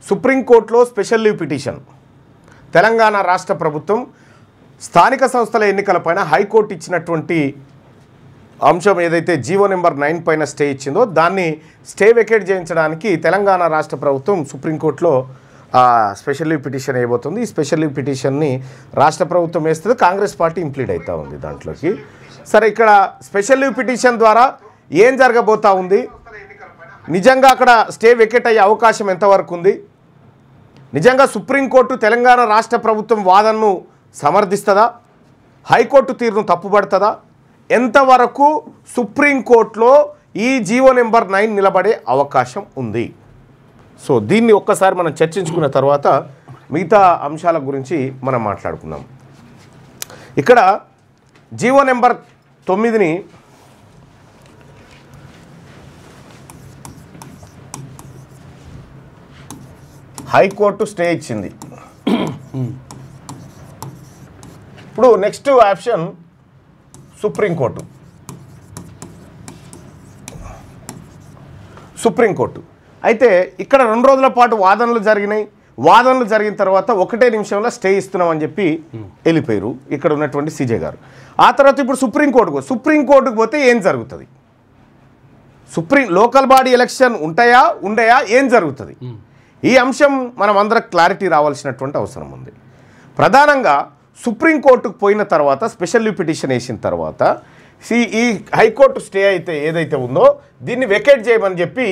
సుప్రీంకోర్టులో special leave petition. Telangana రాష్ట్ర ప్రభుత్వం స్థానిక సంస్థల ఎన్నికలపైన హైకోర్టు ఇచ్చినటువంటి అంశం ఏదైతే జీవో నెంబర్ 9 పైన స్టే ఇచ్చిందో దాన్ని స్టే వెకేట్ చేయించడానికి తెలంగాణ రాష్ట్ర ప్రభుత్వం సుప్రీంకోర్టులో స్పెషల్ లీవ్ పిటిషన్ వేయబోతుంది. ఈ స్పెషల్ లీవ్ పిటిషన్ని రాష్ట్ర ప్రభుత్వం వేస్తుంది, కాంగ్రెస్ పార్టీ ఇంప్లీడ్ అవుతూ ఉంది దాంట్లోకి. సరే, ఇక్కడ స్పెషల్ లీవ్ పిటిషన్ ద్వారా ఏం జరగబోతా ఉంది, నిజంగా అక్కడ స్టే వెకేట్ అయ్యే అవకాశం ఎంతవరకు ఉంది, నిజంగా సుప్రీంకోర్టు తెలంగాణ రాష్ట్ర ప్రభుత్వం వాదనను సమర్థిస్తుందా, హైకోర్టు తీరును తప్పుపడుతుందా, ఎంతవరకు సుప్రీంకోర్టులో ఈ జీవో నెంబర్ 9 నిలబడే అవకాశం ఉంది. సో దీన్ని ఒక్కసారి మనం చర్చించుకున్న తర్వాత మిగతా అంశాల గురించి మనం మాట్లాడుకుందాం. ఇక్కడ జీవో నెంబర్ 9ని హైకోర్టు స్టే ఇచ్చింది. ఇప్పుడు నెక్స్ట్ ఆప్షన్ సుప్రీంకోర్టు. అయితే ఇక్కడ 2 రోజుల పాటు వాదనలు జరిగినాయి. వాదనలు జరిగిన తర్వాత 1 నిమిషంలో స్టే ఇస్తున్నామని చెప్పి వెళ్ళిపోయారు ఇక్కడ ఉన్నటువంటి సీజే గారు. ఆ తర్వాత ఇప్పుడు సుప్రీంకోర్టుకు పోతే ఏం జరుగుతుంది, లోకల్ బాడీ ఎలక్షన్ ఉండయా, ఏం జరుగుతుంది, ఈ అంశం మనం అందరం క్లారిటీ రావాల్సినటువంటి అవసరం ఉంది. ప్రధానంగా సుప్రీంకోర్టుకు పోయిన తర్వాత స్పెషల్ లీవ్ పిటిషన్ వేసిన తర్వాత ఈ హైకోర్టు స్టే అయితే ఏదైతే ఉందో దీన్ని వెకేట్ చేయమని చెప్పి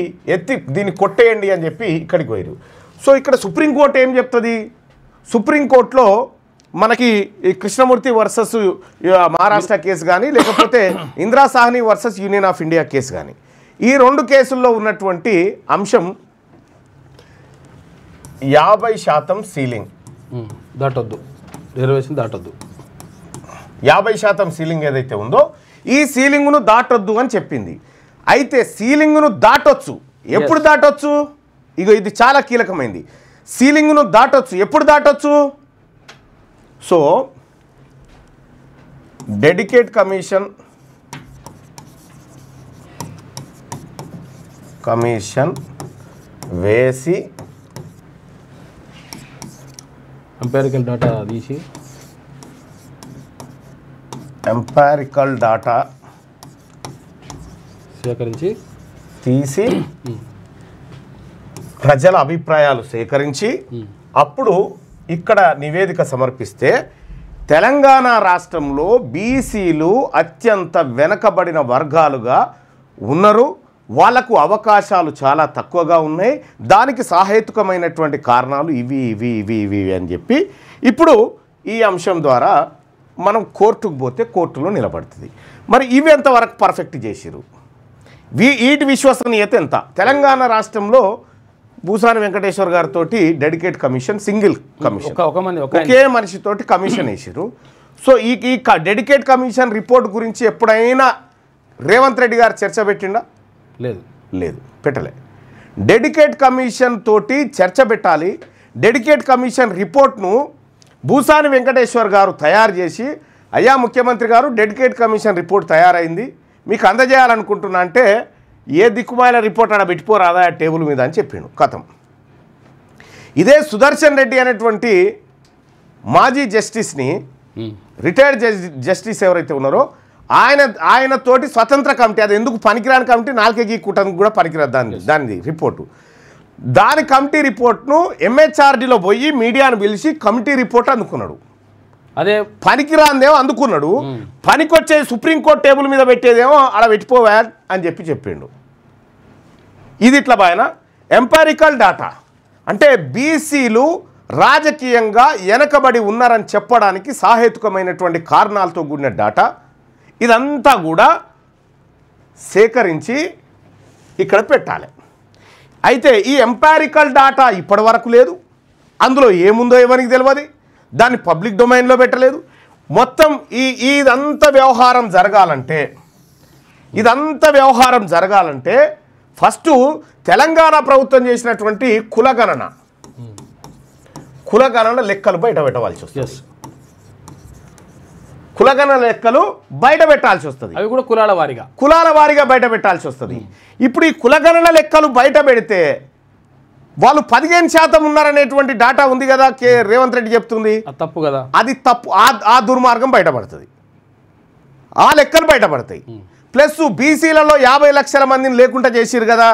దీన్ని కొట్టేయండి అని చెప్పి ఇక్కడికి పోయారు. సో ఇక్కడ సుప్రీంకోర్టు ఏం చెప్తుంది, సుప్రీంకోర్టులో మనకి కృష్ణమూర్తి వర్సెస్ మహారాష్ట్ర కేసు కానీ లేకపోతే Indira Sawhney versus union of India case కానీ, ఈ 2 కేసుల్లో ఉన్నటువంటి అంశం 50% సీలింగ్ దాటొద్దు, రిజర్వేషన్ దాటొద్దు, 50% సీలింగ్ ఏదైతే ఉందో ఈ సీలింగ్ను దాటొద్దు అని చెప్పింది. అయితే సీలింగ్ను దాటొచ్చు, ఎప్పుడు దాటొచ్చు, ఇది చాలా కీలకమైంది. సీలింగ్ను దాటొచ్చు, ఎప్పుడు దాటొచ్చు, సో డెడికేట్ కమిషన్ వేసి ఎంపారికల్ డాటా తీసి సేకరించి తీసి ప్రజల అభిప్రాయాలు సేకరించి అప్పుడు ఇక్కడ నివేదిక సమర్పిస్తే తెలంగాణ రాష్ట్రంలో బీసీలు అత్యంత వెనకబడిన వర్గాలుగా ఉన్నారు, వాళ్లకు అవకాశాలు చాలా తక్కువగా ఉన్నాయి, దానికి సహేతుకమైనటువంటి కారణాలు ఇవి అని చెప్పి ఇప్పుడు ఈ అంశం ద్వారా మనం కోర్టుకు పోతే కోర్టులో నిలబడుతుంది. మరి ఇవి ఎంతవరకు పర్ఫెక్ట్ చేసిరు, వీటి విశ్వసనీయత ఎంత? తెలంగాణ రాష్ట్రంలో భూసాని వెంకటేశ్వర్ గారితో డెడికేట్ కమిషన్, సింగిల్ కమిషన్, ఒకే మనిషితోటి కమిషన్ వేసిరు. సో ఈ డెడికేట్ కమిషన్ రిపోర్ట్ గురించి ఎప్పుడైనా రేవంత్ రెడ్డి గారు చర్చ పెట్టిండా? లేదు, పెట్టలే. డెడికేట్ కమిషన్ తోటి చర్చ పెట్టాలి. డెడికేట్ కమిషన్ రిపోర్ట్ను భూసాని వెంకటేశ్వర్ గారు తయారు చేసి, అయ్యా ముఖ్యమంత్రి గారు డెడికేట్ కమిషన్ రిపోర్ట్ తయారైంది, మీకు అందజేయాలనుకుంటున్నా అంటే, ఏ దిక్కుమాల రిపోర్ట్ ఆడ పెట్టిపోరాదా టేబుల్ మీద అని చెప్పిండు. కథం. ఇదే సుదర్శన్ రెడ్డి అనేటువంటి మాజీ జస్టిస్ని, రిటైర్డ్ జస్టిస్ ఎవరైతే ఉన్నారో ఆయనతోటి స్వతంత్ర కమిటీ, అది ఎందుకు పనికిరాని కమిటీ, 4 కూటానికి కూడా పనికిరాదు దాని రిపోర్టు, దాని కమిటీ రిపోర్ట్ను ఎంహెచ్ఆర్డీలో పోయి మీడియాను పిలిచి కమిటీ రిపోర్ట్ అందుకున్నాడు. అదే పనికిరాందేమో అందుకున్నాడు, పనికొచ్చే సుప్రీంకోర్టు టేబుల్ మీద పెట్టేదేమో అలా పెట్టిపోవా అని చెప్పిండు. ఇది ఇట్లా బాయన ఎంపారికల్ డాటా అంటే బీసీలు రాజకీయంగా వెనకబడి ఉన్నారని చెప్పడానికి సహేతుకమైనటువంటి కారణాలతో కూడిన డాటా, ఇదంతా కూడా సేకరించి ఇక్కడ పెట్టాలి. అయితే ఈ ఎంపారికల్ డాటా ఇప్పటి వరకు లేదు, అందులో ఏముందో ఎవరికి తెలియదు, దాన్ని పబ్లిక్ డొమైన్లో పెట్టలేదు. మొత్తం ఇదంతా వ్యవహారం జరగాలంటే ఫస్ట్ తెలంగాణ ప్రభుత్వం చేసినటువంటి కులగణన లెక్కలు బయట పెట్టవలసి వస్తుంది. కులగణన లెక్కలు బయట పెట్టాల్సి వస్తుంది, అవి కూడా కులాల వారీగా బయట పెట్టాల్సి వస్తుంది. ఇప్పుడు ఈ కులగణన లెక్కలు బయట పెడితే వాళ్ళు 15% ఉన్నారనేటువంటి డాటా ఉంది కదా, రేవంత్ రెడ్డి చెప్తుంది. తప్పు కదా, అది తప్పు. ఆ దుర్మార్గం బయటపడుతుంది, ఆ లెక్కలు బయటపడతాయి. ప్లస్ బీసీలలో 50 లక్షల మందిని లేకుండా చేసిరు కదా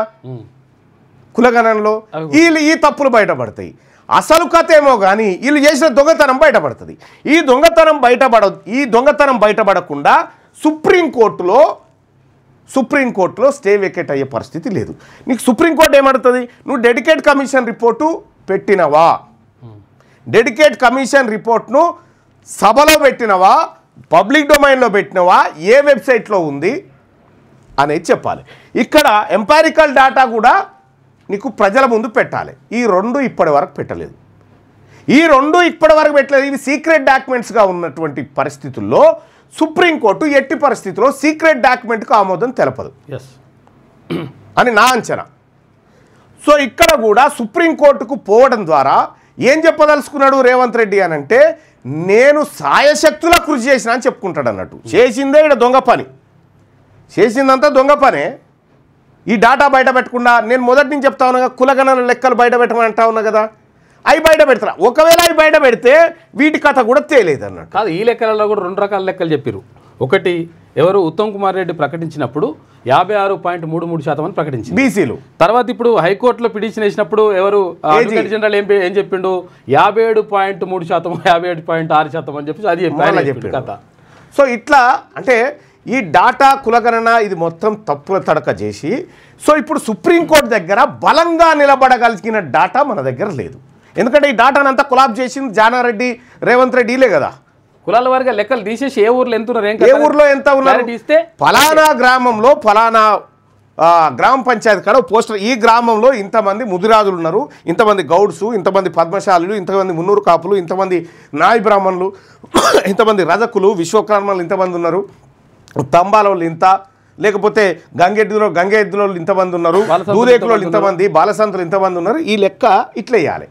కులగణనలో, వీళ్ళు ఈ తప్పులు బయటపడతాయి. అసలు కథ ఏమో కానీ వీళ్ళు చేసిన దొంగతనం బయటపడుతుంది. ఈ దొంగతనం బయటపడకుండా సుప్రీంకోర్టులో స్టే వేకేట్ అయ్యే పరిస్థితి లేదు. నీకు సుప్రీంకోర్టు ఏమడుతుంది? నువ్వు డెడికేట్ కమిషన్ రిపోర్టు పెట్టినవా, డెడికేట్ కమిషన్ రిపోర్ట్ను సభలో పెట్టినవా, పబ్లిక్ డొమైన్లో పెట్టినవా, ఏ వెబ్సైట్లో ఉంది అనేది చెప్పాలి. ఇక్కడ ఎంపారికల్ డేటా కూడా నీకు ప్రజల ముందు పెట్టాలి. ఈ రెండు ఇప్పటి వరకు పెట్టలేదు. ఇవి సీక్రెట్ డాక్యుమెంట్స్గా ఉన్నటువంటి పరిస్థితుల్లో సుప్రీంకోర్టు ఎట్టి పరిస్థితుల్లో సీక్రెట్ డాక్యుమెంట్కు ఆమోదం తెలపదు అని నా అంచనా. సో ఇక్కడ కూడా సుప్రీంకోర్టుకు పోవడం ద్వారా ఏం చెప్పదలుచుకున్నాడు రేవంత్ రెడ్డి అని అంటే, నేను సాయశక్తులా కృషి చేసిన అని చెప్పుకుంటాడు అన్నట్టు. చేసిందే ఇక్కడ దొంగ పని, చేసిందంతా దొంగ పనే. ఈ డాటా బయట పెట్టకుండా నేను మొదటి నుంచి చెప్తా ఉన్నా, కులగణన లెక్కలు బయట పెట్టమని అంటా ఉన్నా కదా, అవి బయట పెడతారా? ఒకవేళ అవి బయట పెడితే వీటి కథ కూడా తేలేదు అన్నట్టు. కాదు, ఈ లెక్కలలో కూడా 2 రకాల లెక్కలు చెప్పారు. ఒకటి, ఎవరు ఉత్తమ్ కుమార్ రెడ్డి ప్రకటించినప్పుడు 56.33% అని ప్రకటించింది బీసీలు. తర్వాత ఇప్పుడు హైకోర్టులో పిటిషన్ వేసినప్పుడు ఎవరు అడ్వకేట్ జనరల్ ఏం చెప్పిండు? 57.3%, 57.6% అని చెప్పి అది చెప్పారు కథ. సో ఇట్లా అంటే ఈ డాటా కులగణన ఇది మొత్తం తప్పుల తడక చేసి, సో ఇప్పుడు సుప్రీంకోర్టు దగ్గర బలంగా నిలబడగలిగిన డాటా మన దగ్గర లేదు. ఎందుకంటే ఈ డాటానంతా కొలాబ్ చేసింది జానారెడ్డి, రేవంత్ రెడ్డిలే కదా. కులాల వారిగా లెక్కలు తీసేసి ఏ ఊర్లో ఎంత ఉన్నారు, ఏ ఊర్లో ఎంత ఉన్నారు ఇస్తే, ఫలానా గ్రామంలో ఫలానా గ్రామ పంచాయతీ కాడ పోస్టర్, ఈ గ్రామంలో ఇంతమంది ముదిరాజులు ఉన్నారు, ఇంతమంది గౌడ్సు, ఇంతమంది పద్మశాలులు, ఇంతమంది మున్నూరు కాపులు, ఇంతమంది నాయి బ్రాహ్మణులు, ఇంతమంది రజకులు, విశ్వకర్మలు ఇంతమంది ఉన్నారు, తంబాలోళ్ళు ఇంత, లేకపోతే గంగెద్దులో ఇంతమంది ఉన్నారు, దూదేకులో ఇంతమంది, బాలసంతులు ఇంతమంది ఉన్నారు. ఈ లెక్క ఇట్లా వేయాలి.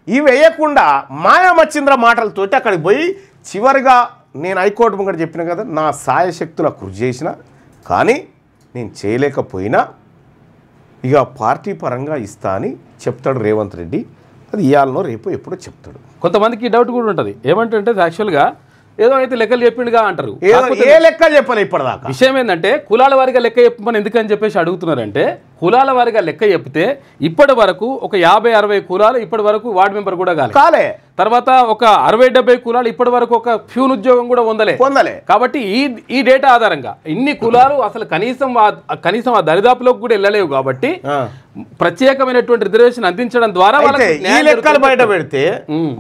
ఇవి వేయకుండా మాయామచ్చింద్ర మాటలతోటి అక్కడికి పోయి చివరిగా నేను హైకోర్టు ముంగట చెప్పిన కదా, నా సాయశక్తుల కృషి చేసిన కానీ నేను చేయలేకపోయినా ఇక పార్టీ పరంగా ఇస్తా అని చెప్తాడు రేవంత్ రెడ్డి. అది ఇవాళనో రేపు ఎప్పుడో చెప్తాడు. కొంతమందికి డౌట్ కూడా ఉంటుంది, ఏమంటే యాక్చువల్గా ఏదో అయితే లెక్కలు చెప్పిండుగా అంటారు. ఏ లెక్కలు చెప్పాలి ఇప్పటిదాకా? విషయం ఏంటంటే కులాల వారిగా లెక్క చెప్పమని ఎందుకని చెప్పేసి అడుగుతున్నారంటే, కులాల వారిగా లెక్క చెప్తే ఇప్పటి వరకు ఒక 50-60 కులాలు ఇప్పటి వరకు వార్డు మెంబర్ కూడా కాలే. తర్వాత ఒక 60-70 కులాలు ఇప్పటి వరకు ఒక ఫ్యూన్ ఉద్యోగం కూడా పొందలే. కాబట్టి ఈ డేటా ఆధారంగా ఇన్ని కులాలు అసలు కనీసం ఆ దరిదాపులోకి కూడా వెళ్ళలేవు. కాబట్టి ప్రత్యేకమైనటువంటి రిజర్వేషన్ అందించడం ద్వారా ఈ లెక్కలు బయట పెడితే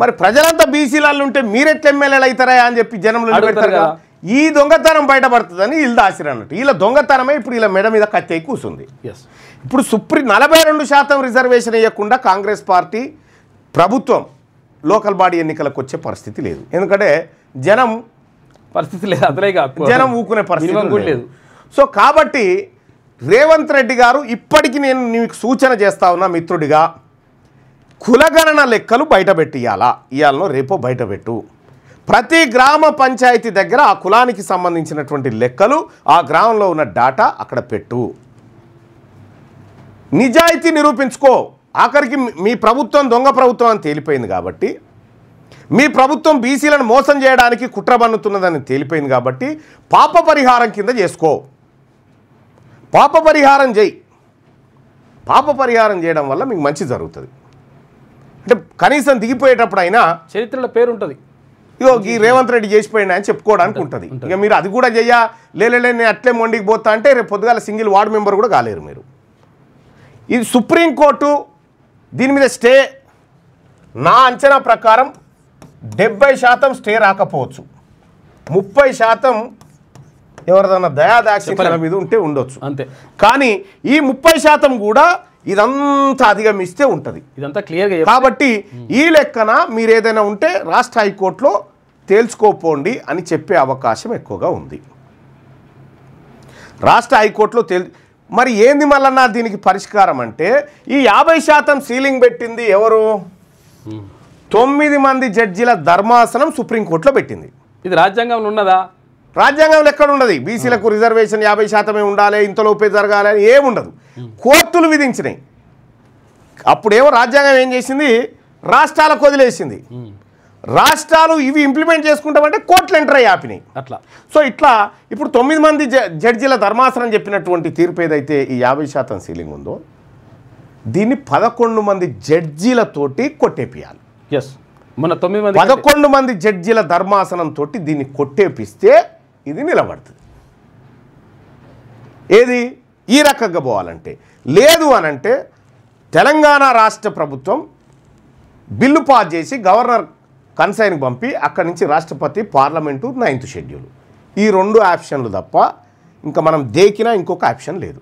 మరి ప్రజలంతా బీసీలలో ఉంటే మీరెట్లా ఎమ్మెల్యేలు అవుతారా అని చెప్పి జనంలో పెడతారు కదా. ఈ దొంగతనం బయటపడుతుందని వీళ్ళు దాసిరు అన్నట్టు. వీళ్ళ దొంగతనమే ఇప్పుడు వీళ్ళ మెడ మీద కత్తి కూర్చుంది. ఇప్పుడు 42% రిజర్వేషన్ ఇవ్వకుండా కాంగ్రెస్ పార్టీ ప్రభుత్వం లోకల్ బాడీ ఎన్నికలకు వచ్చే పరిస్థితి లేదు. ఎందుకంటే జనం ఊకునే పరిస్థితి లేదు. సో కాబట్టి రేవంత్ రెడ్డి గారు ఇప్పటికీ నేను నీకు సూచన చేస్తా ఉన్నా మిత్రుడిగా, కులగణన లెక్కలు బయటపెట్టి ఇవాళనో రేపో బయటపెట్టు. ప్రతి గ్రామ పంచాయతీ దగ్గర ఆ కులానికి సంబంధించినటువంటి లెక్కలు, ఆ గ్రామంలో ఉన్న డాటా అక్కడ పెట్టు. నిజాయితీ నిరూపించుకో. ఆఖరికి మీ ప్రభుత్వం దొంగ ప్రభుత్వం అని తేలిపోయింది కాబట్టి, మీ ప్రభుత్వం బీసీలను మోసం చేయడానికి కుట్ర పన్నుతున్నదని తేలిపోయింది కాబట్టి పాప పరిహారం కింద చేసుకో. పాప పరిహారం చేయి. పాప పరిహారం చేయడం వల్ల మీకు మంచి జరుగుతుంది. అంటే కనీసం దిగిపోయేటప్పుడు అయినా చరిత్రలో పేరు ఉంటుంది, ఇగో ఈ రేవంత్ రెడ్డి చేసిపోయినా అని చెప్పుకోవడానికి ఉంటుంది. ఇక మీరు అది కూడా లేలే నేను అట్లే మొండికి పోతా అంటే రేపు పొద్దుగాల సింగిల్ వార్డు మెంబర్ కూడా కాలేరు మీరు. ఇది సుప్రీంకోర్టు దీని మీద స్టే నా అంచనా ప్రకారం 70% స్టే రాకపోవచ్చు, 30% ఎవరిదన్నా దయాదాక్షిణ్యాల మీద ఉంటే ఉండొచ్చు అంతే. కానీ ఈ 30% కూడా ఇదంతా అధిగమిస్తే ఉంటుంది. ఇదంతా క్లియర్గా. కాబట్టి ఈ లెక్కన మీరు ఏదైనా ఉంటే రాష్ట్ర హైకోర్టులో తేల్చుకోపోండి అని చెప్పే అవకాశం ఎక్కువగా ఉంది. రాష్ట్ర హైకోర్టులో మరి ఏంది మళ్ళన్నా దీనికి పరిష్కారం అంటే, ఈ 50% సీలింగ్ పెట్టింది ఎవరు? 9 మంది జడ్జిల ధర్మాసనం సుప్రీంకోర్టులో పెట్టింది. ఇది రాజ్యాంగంలో ఉన్నదా? రాజ్యాంగంలో ఎక్కడ ఉండదు. బీసీలకు రిజర్వేషన్ 50% ఉండాలి, ఇంతలోపే జరగాలి అని ఏముండదు. కోర్టులు విధించినాయి. అప్పుడేమో రాజ్యాంగం ఏం చేసింది, రాష్ట్రాలకు వదిలేసింది. రాష్ట్రాలు ఇవి ఇంప్లిమెంట్ చేసుకుంటామంటే కోర్టులు ఎంటర్ అయ్యి ఆపినాయి అట్లా. సో ఇట్లా ఇప్పుడు 9 మంది జడ్జీల ధర్మాసనం చెప్పినటువంటి తీర్పు ఏదైతే ఈ 50% సీలింగ్ ఉందో దీన్ని 11 మంది జడ్జీలతోటి కొట్టేపియాలి. ఎస్, మన 9 మంది 11 మంది జడ్జీల ధర్మాసనం తోటి దీన్ని కొట్టేపిస్తే ఇది నిలబడుతుంది. ఏది ఈ రకంగా పోవాలంటే, లేదు అనంటే తెలంగాణ రాష్ట్ర ప్రభుత్వం బిల్లు పాస్ చేసి గవర్నర్ కన్సైన్కి పంపి అక్కడి నుంచి రాష్ట్రపతి పార్లమెంటు 9th షెడ్యూల్, ఈ 2 ఆప్షన్లు తప్ప ఇంకా మనం దేకినా ఇంకొక ఆప్షన్ లేదు.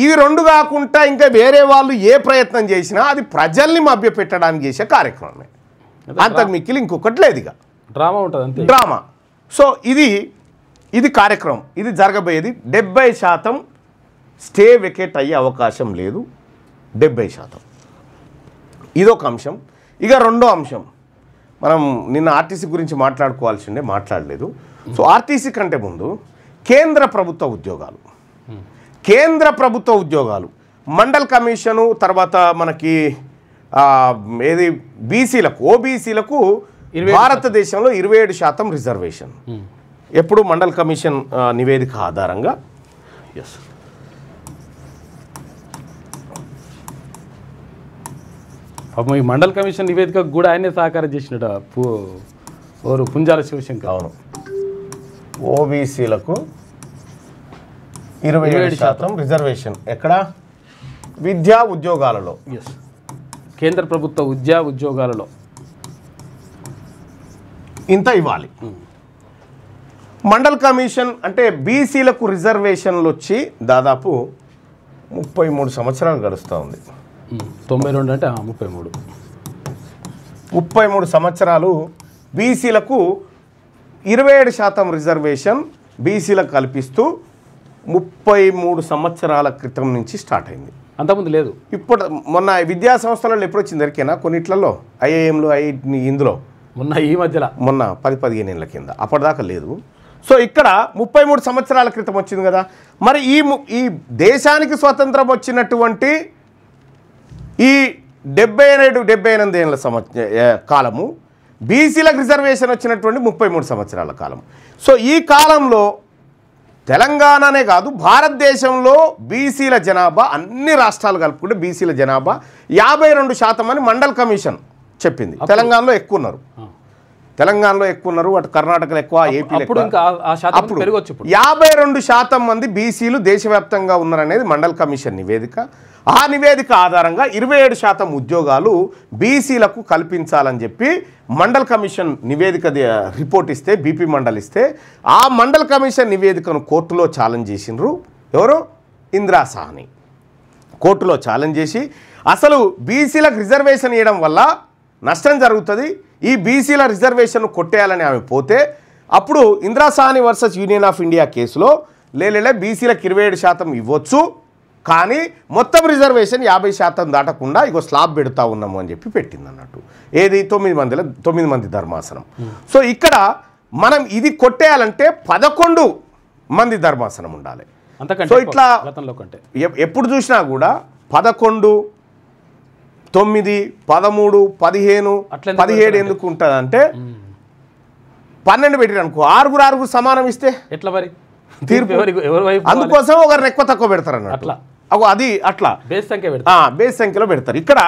ఈ 2 కాకుండా ఇంకా వేరే వాళ్ళు ఏ ప్రయత్నం చేసినా అది ప్రజల్ని మభ్యపెట్టడానికి చేసే కార్యక్రమమే, అంతకు మిక్కిలి ఇంకొకటి లేదు. ఇక డ్రామా ఉంటుంది అంతే, డ్రామా. సో ఇది కార్యక్రమం, ఇది జరగబోయేది. 70% స్టే వెకేట్ అయ్యే అవకాశం లేదు, 70%. ఇదొక అంశం. ఇక రెండో అంశం, మనం నిన్న ఆర్టీసీ గురించి మాట్లాడుకోవాల్సిందే, మాట్లాడలేదు. సో ఆర్టీసీ కంటే ముందు కేంద్ర ప్రభుత్వ ఉద్యోగాలు మండల్ కమిషను తర్వాత మనకి ఏది బీసీలకు ఓబీసీలకు భారతదేశంలో 27% రిజర్వేషన్ ఎప్పుడు మండల్ కమిషన్ నివేదిక ఆధారంగా. ఎస్, ఈ మండల్ కమిషన్ నివేదికకు కూడా ఆయనే సహకారం చేసినట్టు పుంజాల శివశంకర్. అవును, ఓబీసీలకు 27% రిజర్వేషన్ ఎక్కడ, విద్యా ఉద్యోగాలలో. ఎస్, కేంద్ర ప్రభుత్వ ఉద్యోగాలలో ఇంత ఇవ్వాలి. మండల్ కమిషన్ అంటే బీసీలకు రిజర్వేషన్లు వచ్చి దాదాపు 33 సంవత్సరాలు గడుస్తూ ఉంది. 92 అంటే 33 సంవత్సరాలు బీసీలకు 27% రిజర్వేషన్ బీసీలకు కల్పిస్తూ 33 సంవత్సరాల క్రితం నుంచి స్టార్ట్ అయింది. అంతకుముందు లేదు. ఇప్పుడు మొన్న విద్యా సంస్థలలో ఎప్పుడు వచ్చింది దొరికేనా కొన్నిట్లలో, ఐఐఎంలు ఇందులో ఈ మధ్యలో మొన్న 10-15 ఏళ్ళ కింద, అప్పటిదాకా లేదు. సో ఇక్కడ 33 సంవత్సరాల క్రితం వచ్చింది కదా. మరి ఈ దేశానికి స్వతంత్రం వచ్చినటువంటి ఈ 77-78 ఏళ్ళ కాలము, బీసీలకు రిజర్వేషన్ వచ్చినటువంటి 33 సంవత్సరాల కాలం. సో ఈ కాలంలో తెలంగాణనే కాదు భారతదేశంలో బీసీల జనాభా అన్ని రాష్ట్రాలు కలుపుకుంటే బీసీల జనాభా 52% అని మండల్ కమిషన్ చెప్పింది. తెలంగాణలో ఎక్కువ ఉన్నారు, అటు కర్ణాటకలో ఎక్కువ, ఏపీలో ఎక్కువ. అప్పుడు 52% మంది బీసీలు దేశవ్యాప్తంగా ఉన్నారనేది మండల్ కమిషన్ నివేదిక. ఆ నివేదిక ఆధారంగా 27% ఉద్యోగాలు బీసీలకు కల్పించాలని చెప్పి మండల్ కమిషన్ నివేదిక రిపోర్ట్ ఇస్తే, బీపీ మండల్ ఇస్తే, ఆ మండల్ కమిషన్ నివేదికను కోర్టులో ఛాలెంజ్ చేసినారు. ఎవరు? ఇందిరా సాహ్ని కోర్టులో ఛాలెంజ్ చేసి అసలు బీసీలకు రిజర్వేషన్ ఇవ్వడం వల్ల నష్టం జరుగుతుంది, ఈ బీసీల రిజర్వేషన్ కొట్టేయాలని ఆమె పోతే, అప్పుడు Indira Sawhney versus union of India కేసులో లేలే బీసీలకు 27% ఇవ్వచ్చు, కానీ మొత్తం రిజర్వేషన్ 50% దాటకుండా ఇగో స్లాబ్ పెడతా ఉన్నాము అని చెప్పి పెట్టింది అన్నట్టు. ఏది 9 మంది ధర్మాసనం. సో ఇక్కడ మనం ఇది కొట్టేయాలంటే 11 మంది ధర్మాసనం ఉండాలి. సో ఇట్లా ఎప్పుడు చూసినా కూడా 11, 9, 13, 15, 17 ఎందుకు ఉంటుంది అంటే 12 పెట్టిరు అనుకో, 6 సమానం ఇస్తే ఎట్లా మరి తీర్పు? అందుకోసం ఒకరిని ఎక్కువ తక్కువ పెడతారు అన్నట్టు. అది అట్లా బేస్ సంఖ్యలో పెడతారు. ఇక్కడ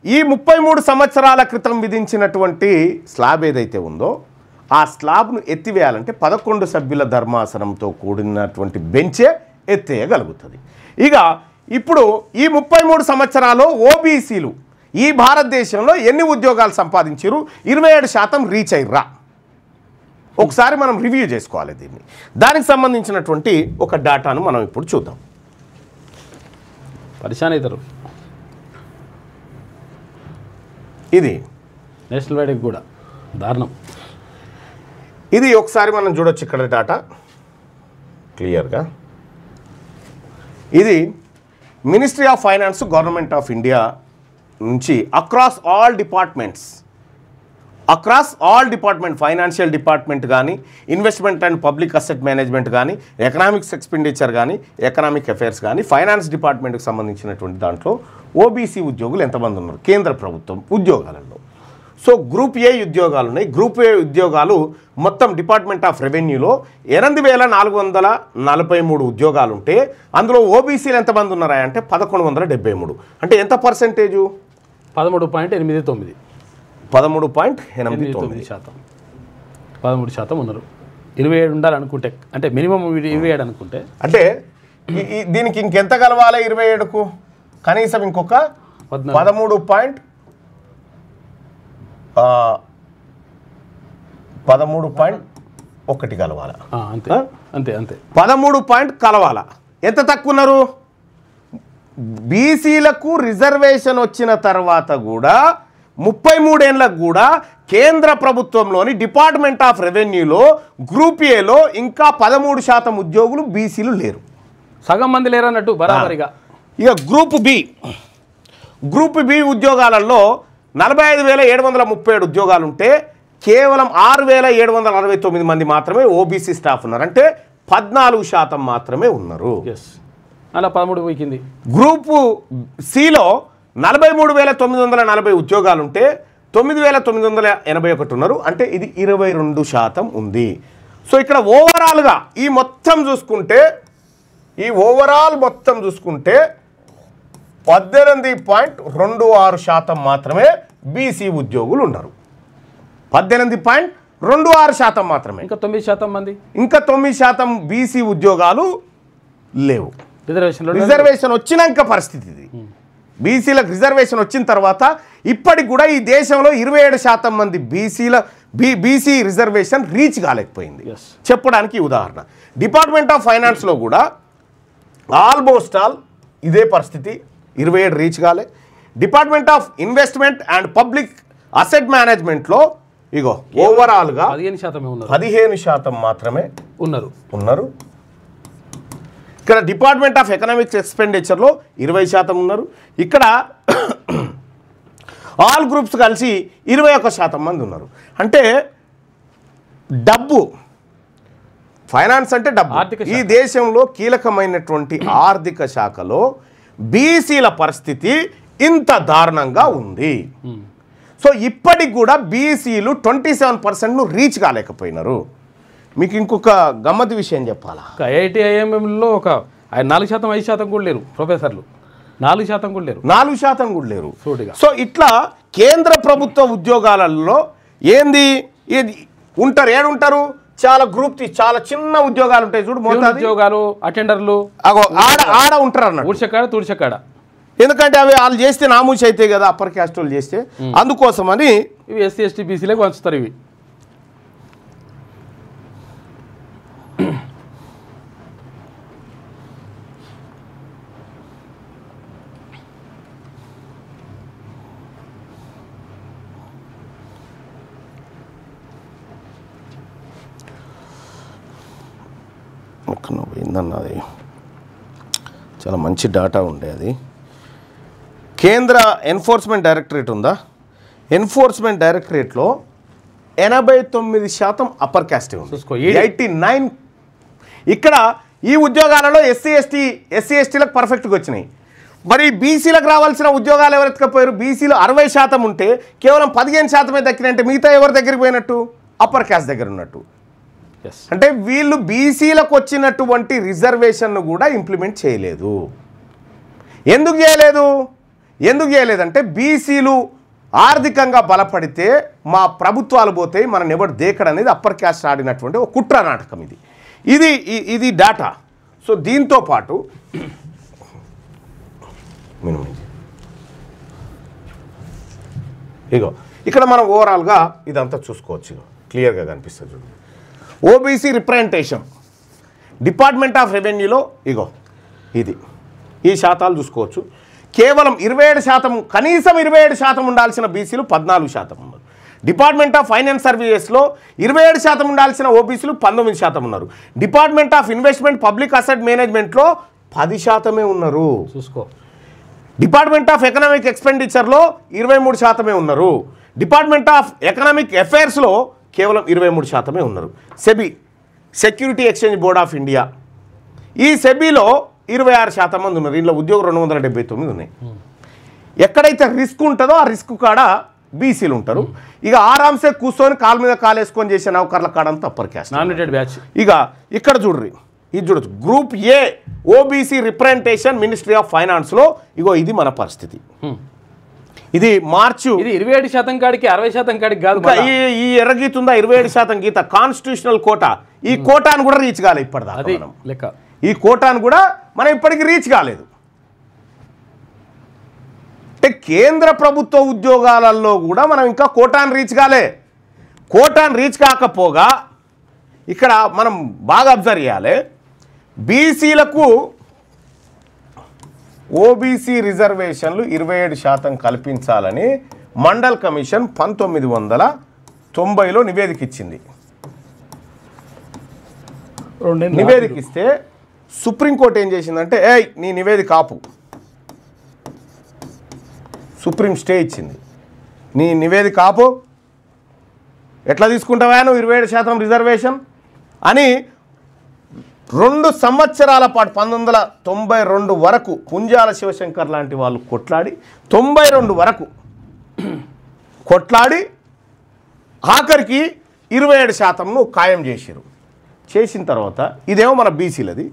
ఈ 33 సంవత్సరాల క్రితం విధించినటువంటి స్లాబ్ ఏదైతే ఉందో ఆ స్లాబ్ను ఎత్తివేయాలంటే 11 సభ్యుల ధర్మాసనంతో కూడినటువంటి బెంచే ఎత్తేయగలుగుతుంది. ఇక ఇప్పుడు ఈ 33 సంవత్సరాలు ఓబీసీలు ఈ భారతదేశంలో ఎన్ని ఉద్యోగాలు సంపాదించారు? 27% రీచ్ అయ్యారా? ఒకసారి మనం రివ్యూ చేసుకోవాలి దీన్ని. దానికి సంబంధించినటువంటి ఒక డేటాను మనం ఇప్పుడు చూద్దాం. పరిశాన్ అవుతారు. ఇది నేషనల్ వైడ్కి కూడా దారుణం. ఇది ఒకసారి మనం చూడొచ్చు ఇక్కడ డేటా క్లియర్గా. ఇది ministry of finance, government of India నుంచి across all departments across all department, financial department కానీ, investment and public asset management కానీ, ఎకనామిక్స్ ఎక్స్పెండిచర్ కానీ, ఎకనామిక్ అఫైర్స్ కానీ, ఫైనాన్స్ డిపార్ట్మెంట్కి సంబంధించినటువంటి దాంట్లో ఓబీసీ ఉద్యోగులు ఎంతమంది ఉన్నారు కేంద్ర ప్రభుత్వం ఉద్యోగాలలో? సో గ్రూప్ ఏ ఉద్యోగాలు ఉన్నాయి. గ్రూప్ ఏ ఉద్యోగాలు మొత్తం డిపార్ట్మెంట్ ఆఫ్ రెవెన్యూలో 8,443 ఉద్యోగాలు ఉంటే అందులో ఓబీసీలు ఎంతమంది ఉన్నారా అంటే 1,173. అంటే ఎంత పర్సెంటేజు? 13.89. 13.89%. 13% ఉన్నారు. 27 ఉండాలనుకుంటే, అంటే మినిమం 27 అనుకుంటే, అంటే దీనికి ఇంకెంత కలవాలి 27కు? కనీసం ఇంకొక 13.1 కలవాలా? అంతే అంతే అంతే 13 కలవాలా? ఎంత తక్కువ ఉన్నారు? బీసీలకు రిజర్వేషన్ వచ్చిన తర్వాత కూడా 33 ఏళ్ళకు కూడా కేంద్ర ప్రభుత్వంలోని డిపార్ట్మెంట్ ఆఫ్ రెవెన్యూలో గ్రూప్ ఏలో ఇంకా 13% ఉద్యోగులు బీసీలు లేరు. సగం మంది లేరు అన్నట్టు బరాబరిగా. ఇక గ్రూప్ బి ఉద్యోగాలలో 45,737 ఉద్యోగాలు ఉంటే కేవలం 6,769 మంది మాత్రమే ఓబీసీ స్టాఫ్ ఉన్నారు. అంటే 14% మాత్రమే ఉన్నారు. అలా 13 పోయింది. గ్రూపు సిలో 43,940 ఉద్యోగాలు ఉంటే 9,981 ఉన్నారు. అంటే ఇది 22% ఉంది. సో ఇక్కడ ఓవరాల్గా ఈ మొత్తం చూసుకుంటే 18.26% మాత్రమే బీసీ ఉద్యోగులు ఉన్నారు. 18.26% మాత్రమే. ఇంకా 9% మంది, ఇంకా 9% బీసీ ఉద్యోగాలు లేవు. రిజర్వేషన్ వచ్చినాక పరిస్థితి ఇది. బీసీలకు రిజర్వేషన్ వచ్చిన తర్వాత ఇప్పటికి కూడా ఈ దేశంలో 27% మంది బీసీ రిజర్వేషన్ రీచ్ కాలేకపోయింది. చెప్పడానికి ఉదాహరణ డిపార్ట్మెంట్ ఆఫ్ ఫైనాన్స్లో కూడా ఆల్మోస్ట్ ఆల్ ఇదే పరిస్థితి, 27 రీచ్ కాలే. Department of investment and public asset మేనేజ్మెంట్లో ఇగో ఓవరాల్గా 15% మాత్రమే ఉన్నారు. ఇక్కడ డిపార్ట్మెంట్ ఆఫ్ ఎకనామిక్స్ ఎక్స్పెండిచర్లో 20% ఉన్నారు. ఇక్కడ ఆల్ గ్రూప్స్ కలిసి 21% మంది ఉన్నారు. అంటే డబ్బు, ఫైనాన్స్ అంటే డబ్బు. ఈ దేశంలో కీలకమైనటువంటి ఆర్థిక శాఖలో బీసీల పరిస్థితి ఇంత దారుణంగా ఉంది. సో ఇప్పటికి కూడా బీసీలు 27%ను రీచ్ కాలేకపోయినారు. మీకు ఇంకొక గమ్మత్ విషయం చెప్పాలా? ఐఐటి ఐఎంఎంలో ఒక 4%, 5% కూడా లేరు ప్రొఫెసర్లు. 4% కూడా లేరు. 4% కూడా లేరు. సో ఇట్లా కేంద్ర ప్రభుత్వ ఉద్యోగాలలో ఏంది ఉంటారు, ఏడుంటారు? చాలా చాలా చిన్న ఉద్యోగాలు ఉంటాయి చూడు, ఉద్యోగాలు, అటెండర్లు ఆడ ఉంటారు అన్నట్టు, ఊడ్చకాడ తుడిచకాడ. ఎందుకంటే అవి వాళ్ళు చేస్తే నామూసి అవుతాయి కదా, అప్పర్ క్యాస్ట్ వాళ్ళు చేస్తే. అందుకోసమని ఇవి ఎస్సీ ఎస్టీ బీసీలకు పంచుతారు. ఇవి పోయిందన్నది చాలా మంచి డాటా ఉండే. అది కేంద్ర ఎన్ఫోర్స్మెంట్ డైరెక్టరేట్ ఉందా, ఎన్ఫోర్స్మెంట్ డైరెక్టరేట్లో 89% అప్పర్ క్యాస్ట్ ఉంది, 89. ఇక్కడ ఈ ఉద్యోగాలలో ఎస్సీ ఎస్టీలకు పర్ఫెక్ట్గా వచ్చినాయి. మరి బీసీలకు రావాల్సిన ఉద్యోగాలు ఎవరు ఎత్తుకపోయారు? బీసీలు 60% ఉంటే కేవలం 15% దక్కినంటే మిగతా ఎవరి దగ్గరికి పోయినట్టు? అప్పర్ క్యాస్ట్ దగ్గర ఉన్నట్టు. అంటే వీళ్ళు బీసీలకు వచ్చినటువంటి రిజర్వేషన్ను కూడా ఇంప్లిమెంట్ చేయలేదు. ఎందుకు చేయలేదంటే బీసీలు ఆర్థికంగా బలపడితే మా ప్రభుత్వాలు పోతాయి, మనం ఎవరు దేకడనేది అప్పర్ క్యాస్ట్ ఆడినటువంటి ఒక కుట్ర నాటకం ఇది డాటా. సో దీంతో పాటు ఇక్కడ మనం ఓవరాల్గా ఇదంతా చూసుకోవచ్చు, క్లియర్గా కనిపిస్తుంది చూడండి. ఓబీసీ రిప్రజెంటేషన్ డిపార్ట్మెంట్ ఆఫ్ రెవెన్యూలో ఈ శాతాలు చూసుకోవచ్చు. కేవలం 27%, కనీసం 27% ఉండాల్సిన బీసీలు 14% ఉన్నారు. డిపార్ట్మెంట్ ఆఫ్ ఫైనాన్స్ సర్వీసెస్లో 27% ఉండాల్సిన ఓబీసీలు 19% ఉన్నారు. Department of investment public asset మేనేజ్మెంట్లో 10% ఉన్నారు. చూసుకో. డిపార్ట్మెంట్ ఆఫ్ ఎకనామిక్ ఎక్స్పెండిచర్లో 23% ఉన్నారు. డిపార్ట్మెంట్ ఆఫ్ ఎకనామిక్ అఫైర్స్లో కేవలం 23% ఉన్నారు. SEBI, security exchange board of India, ఈ సెబీలో 26% మంది ఉన్నారు. ఇందులో ఉద్యోగులు 279 ఉన్నాయి. ఎక్కడైతే రిస్క్ ఉంటుందో ఆ రిస్క్ కాడ బీసీలు ఉంటారు. ఇక ఆరామ్సే కూర్చొని కాలు మీద కాలు వేసుకొని చేసే నౌకర్ల కాడ అంతా అప్పర్ క్యాస్ట్ నామినేటెడ్ బ్యాచ్. ఇక ఇక్కడ చూడ్రి, ఇది చూడొచ్చు, group A OBC representation ministry of ఫైనాన్స్లో ఇగో ఇది మన పరిస్థితి. ఇది మార్చు, ఇది 27% కాడికి 60% కాడికి కాదు. ఈ ఎర్రగీత ఉందా 27% గీత కాన్స్టిట్యూషనల్ కోటా, ఈ కోటాను కూడా రీచ్ కాలేదు ఇప్పటిదాకా. మనం లెక్క ఈ కోటాను కూడా మనం ఇప్పటికి రీచ్ కాలేదు. అంటే కేంద్ర ప్రభుత్వ ఉద్యోగాలలో కూడా మనం ఇంకా కోటాను రీచ్ కాలే. కోటాను రీచ్ కాకపోగా ఇక్కడ మనం బాగా అబ్జర్వ్ చేయాలి, బీసీలకు ఓబీసీ రిజర్వేషన్లు 27% కల్పించాలని మండల్ కమిషన్ 1990లో నివేదిక ఇచ్చింది. నివేదిక ఇస్తే సుప్రీంకోర్టు ఏం చేసిందంటే, నీ నివేదిక ఆపు. సుప్రీం స్టే ఇచ్చింది, నీ నివేదిక ఆపు, ఎట్లా తీసుకుంటావా నువ్వు 27% రిజర్వేషన్ అని 2 సంవత్సరాల పాటు 1992 వరకు పుంజాల శివశంకర్ లాంటి వాళ్ళు కొట్లాడి 92 వరకు కొట్లాడి ఆఖరికి 27%ను ఖాయం చేసిరు. చేసిన తర్వాత ఇదేమో మన బీసీలది,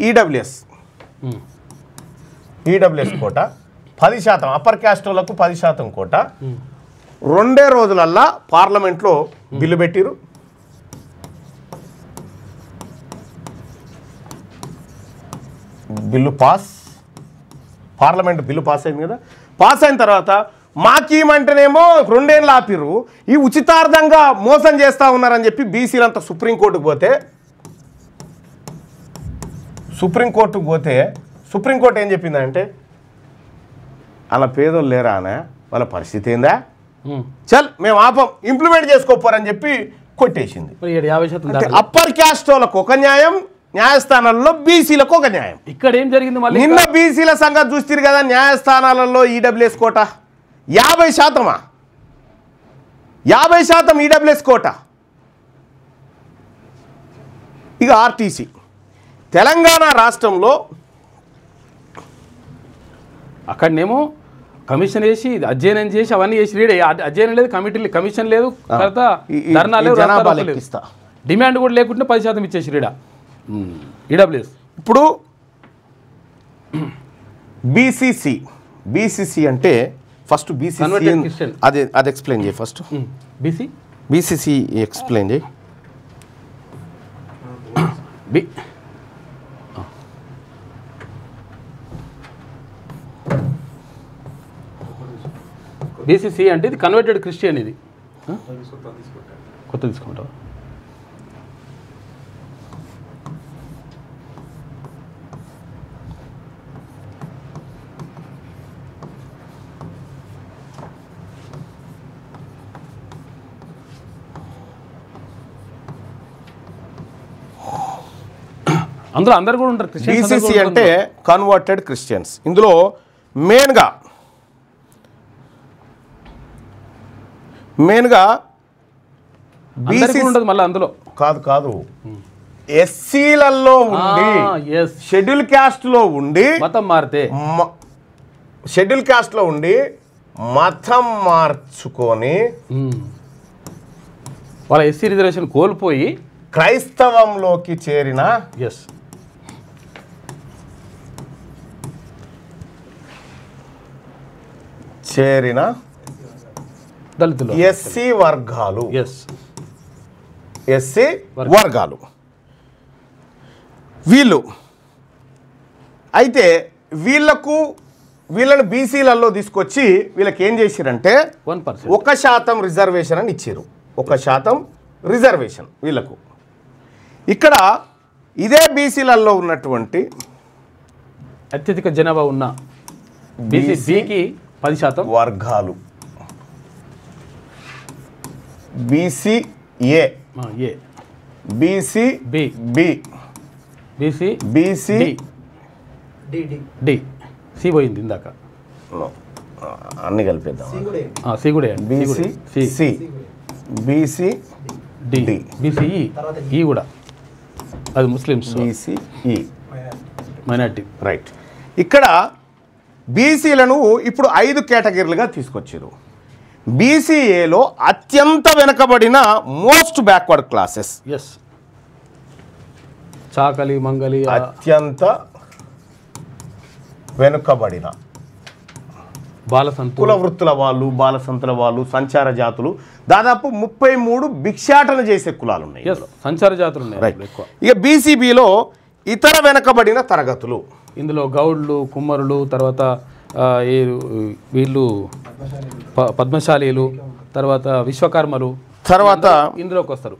ఈడబ్ల్యూఎస్ కోట 10%, అప్పర్ క్యాస్ట్ వాళ్ళకు 10% కోట. 2 రోజులల్లా పార్లమెంట్లో బిల్లు పెట్టిరు. బిల్లు పార్లమెంట్ బిల్లు పాస్ అయింది కదా. పాస్ అయిన తర్వాత మాకేమంటేనేమో 2 ఏళ్ళు ఆపిర్రు, ఈ ఉచితార్థంగా మోసం చేస్తూ ఉన్నారని చెప్పి బీసీలంతా సుప్రీంకోర్టుకు పోతే సుప్రీంకోర్టు ఏం చెప్పిందంటే, అలా పేదోళ్ళు లేరా అనే వాళ్ళ పరిస్థితి ఏందా, చల్ మేము ఆపం, ఇంప్లిమెంట్ చేసుకోపోరని చెప్పి కొట్టేసింది. అప్పర్ క్యాస్ట్ వాళ్ళకు ఒక న్యాయం, న్యాయస్థానాల్లో బీసీలకు ఒక న్యాయం. ఇక్కడ ఏం జరిగింది మళ్ళీ, నిన్న బీసీల సంగతి చూస్తారు కదా, న్యాయస్థానాలలో ఈడబ్ల్యూఎస్ కోట 50%, 50% ఈడబ్ల్యూఎస్ కోట. ఇక ఆర్టీసీ తెలంగాణ రాష్ట్రంలో అక్కడనేమో కమిషన్ వేసి అధ్యయనం చేసి అవన్నీ చేసి రీడ్ అధ్యయనం లేదు, కమిషన్ లేదు, తర్వాత ధర్నా లేదు, డిమాండ్ కూడా లేకుంటే 10% ఇచ్చేసి రీడా ఈడబ్ల్యూఎస్. ఇప్పుడు బీసీసీ అంటే ఫస్ట్ బీసీసీ అది ఎక్స్ప్లెయిన్ చేయి. ఫస్ట్ బీసీసీ ఎక్స్ప్లెయిన్ చేయి. బీసీసీ అంటే ఇది కన్వర్టెడ్ క్రిస్టియన్. ఇది కొత్త తీసుకుంటావు. అందులో అందరు కూడా ఉంటారు. బీసీసీ అంటే కన్వర్టెడ్ క్రిస్టియన్స్. ఇందులో మెయిన్గా బీసీ ఉండదు. మళ్ళీ అందులో కాదు ఎస్సీలలో ఉండి షెడ్యూల్ క్యాస్ట్లో ఉండి మతం మారితే షెడ్యూల్ క్యాస్ట్లో ఉండి మతం మార్చుకొని వాళ్ళ ఎస్సీ రిజర్వేషన్ కోల్పోయి క్రైస్తవంలోకి చేరిన దళితులు, ఎస్సీ వర్గాలు వీళ్ళు అయితే వీళ్ళని బీసీలలో తీసుకొచ్చి వీళ్ళకి ఏం చేసిరంటే 1% రిజర్వేషన్ అని ఇచ్చారు. 1% రిజర్వేషన్ వీళ్ళకు. ఇక్కడ ఇదే బీసీలలో ఉన్నటువంటి అత్యధిక జనాభా ఉన్న బీసీకి 10% వర్గాలు, BCA, BCB, BC D C పోయింది ఇందాక. అన్ని కలిపేద్దాం. సి కూడా BC C, BC D, BCE, ఈ కూడా అది ముస్లిమ్స్, బీసీఈ మైనార్టీ. రైట్. ఇక్కడ బీసీలను ఇప్పుడు 5 కేటగిరీలుగా తీసుకొచ్చారు. బీసీఏలో అత్యంత వెనుకబడిన మోస్ట్ బ్యాక్వర్డ్ క్లాసెస్. ఎస్, చాకలి మంగలి, అత్యంత వెనుకబడిన బాలసంతుల కుల వృత్తుల వాళ్ళు, బాలసంతుల వాళ్ళు, సంచార జాతులు, దాదాపు 33 భిక్షాటన చేసే కులాలు ఉన్నాయి. సంచార జాతులు ఉన్నాయి ఎక్కువ. ఇక బీసీబీలో ఇతర వెనుకబడిన తరగతులు, ఇందులో గౌడ్లు, కుమ్మరులు, తర్వాత వీళ్ళు పద్మశాలీలు, తర్వాత విశ్వకర్మలు, తర్వాత ఇందులోకి వస్తారు.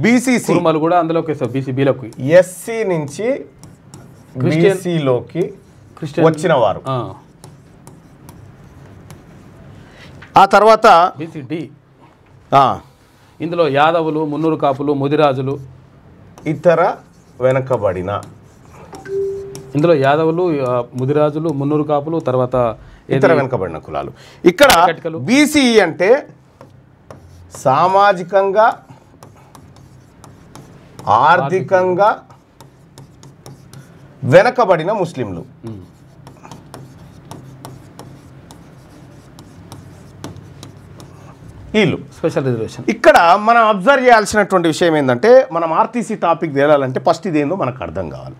బీసీసీ కుర్మలు కూడా అందులోకి వస్తారు. బీసీబీలోకి ఎస్సీ నుంచి బీసీలోకి వచ్చిన వారు. ఆ తర్వాత బీసీడీ, ఇందులో యాదవులు, మున్నూరు కాపులు, ముదిరాజులు, ఇతర వెనుకబడిన, ఇందులో యాదవులు, ముదిరాజులు, మున్నూరు కాపులు, తర్వాత ఇతర వెనుకబడిన కులాలు. ఇక్కడ బీసీఈ అంటే సామాజికంగా, ఆర్థికంగా వెనకబడిన ముస్లింలు. వీళ్ళు స్పెషల్ రిజర్వేషన్. ఇక్కడ మనం అబ్జర్వ్ చేయాల్సినటువంటి విషయం ఏంటంటే, మనం ఆర్టీసీ టాపిక్ తేలాలంటే ఫస్ట్ ఇదేందో మనకు అర్థం కావాలి.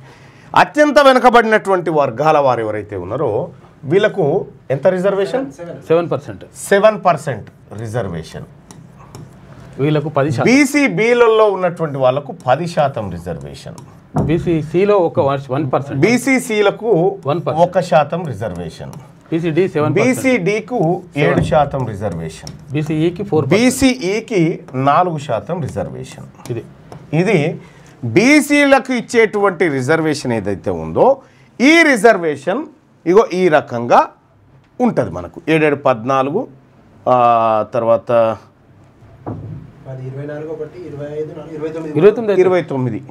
అత్యంత వెనుకబడినటువంటి వర్గాల వారు ఎవరైతే ఉన్నారో వీళ్ళకు ఎంత రిజర్వేషన్? 7%. 7% రిజర్వేషన్. వీళ్ళకు 10%. బీసీబీలలో ఉన్నటువంటి వాళ్ళకు 10% రిజర్వేషన్. బీసీసీలో ఒక 1%. బీసీసీలకు 1% రిజర్వేషన్. బీసీడీ 7%. బీసీడీకు 7% రిజర్వేషన్. బీసీఈకి 4%. బీసీఈకి 4% రిజర్వేషన్. ఇది బీసీలకు ఇచ్చేటువంటి రిజర్వేషన్ ఏదైతే ఉందో ఈ రిజర్వేషన్ ఇగో ఈ రకంగా ఉంటుంది మనకు. 7, 14, తర్వాత 29.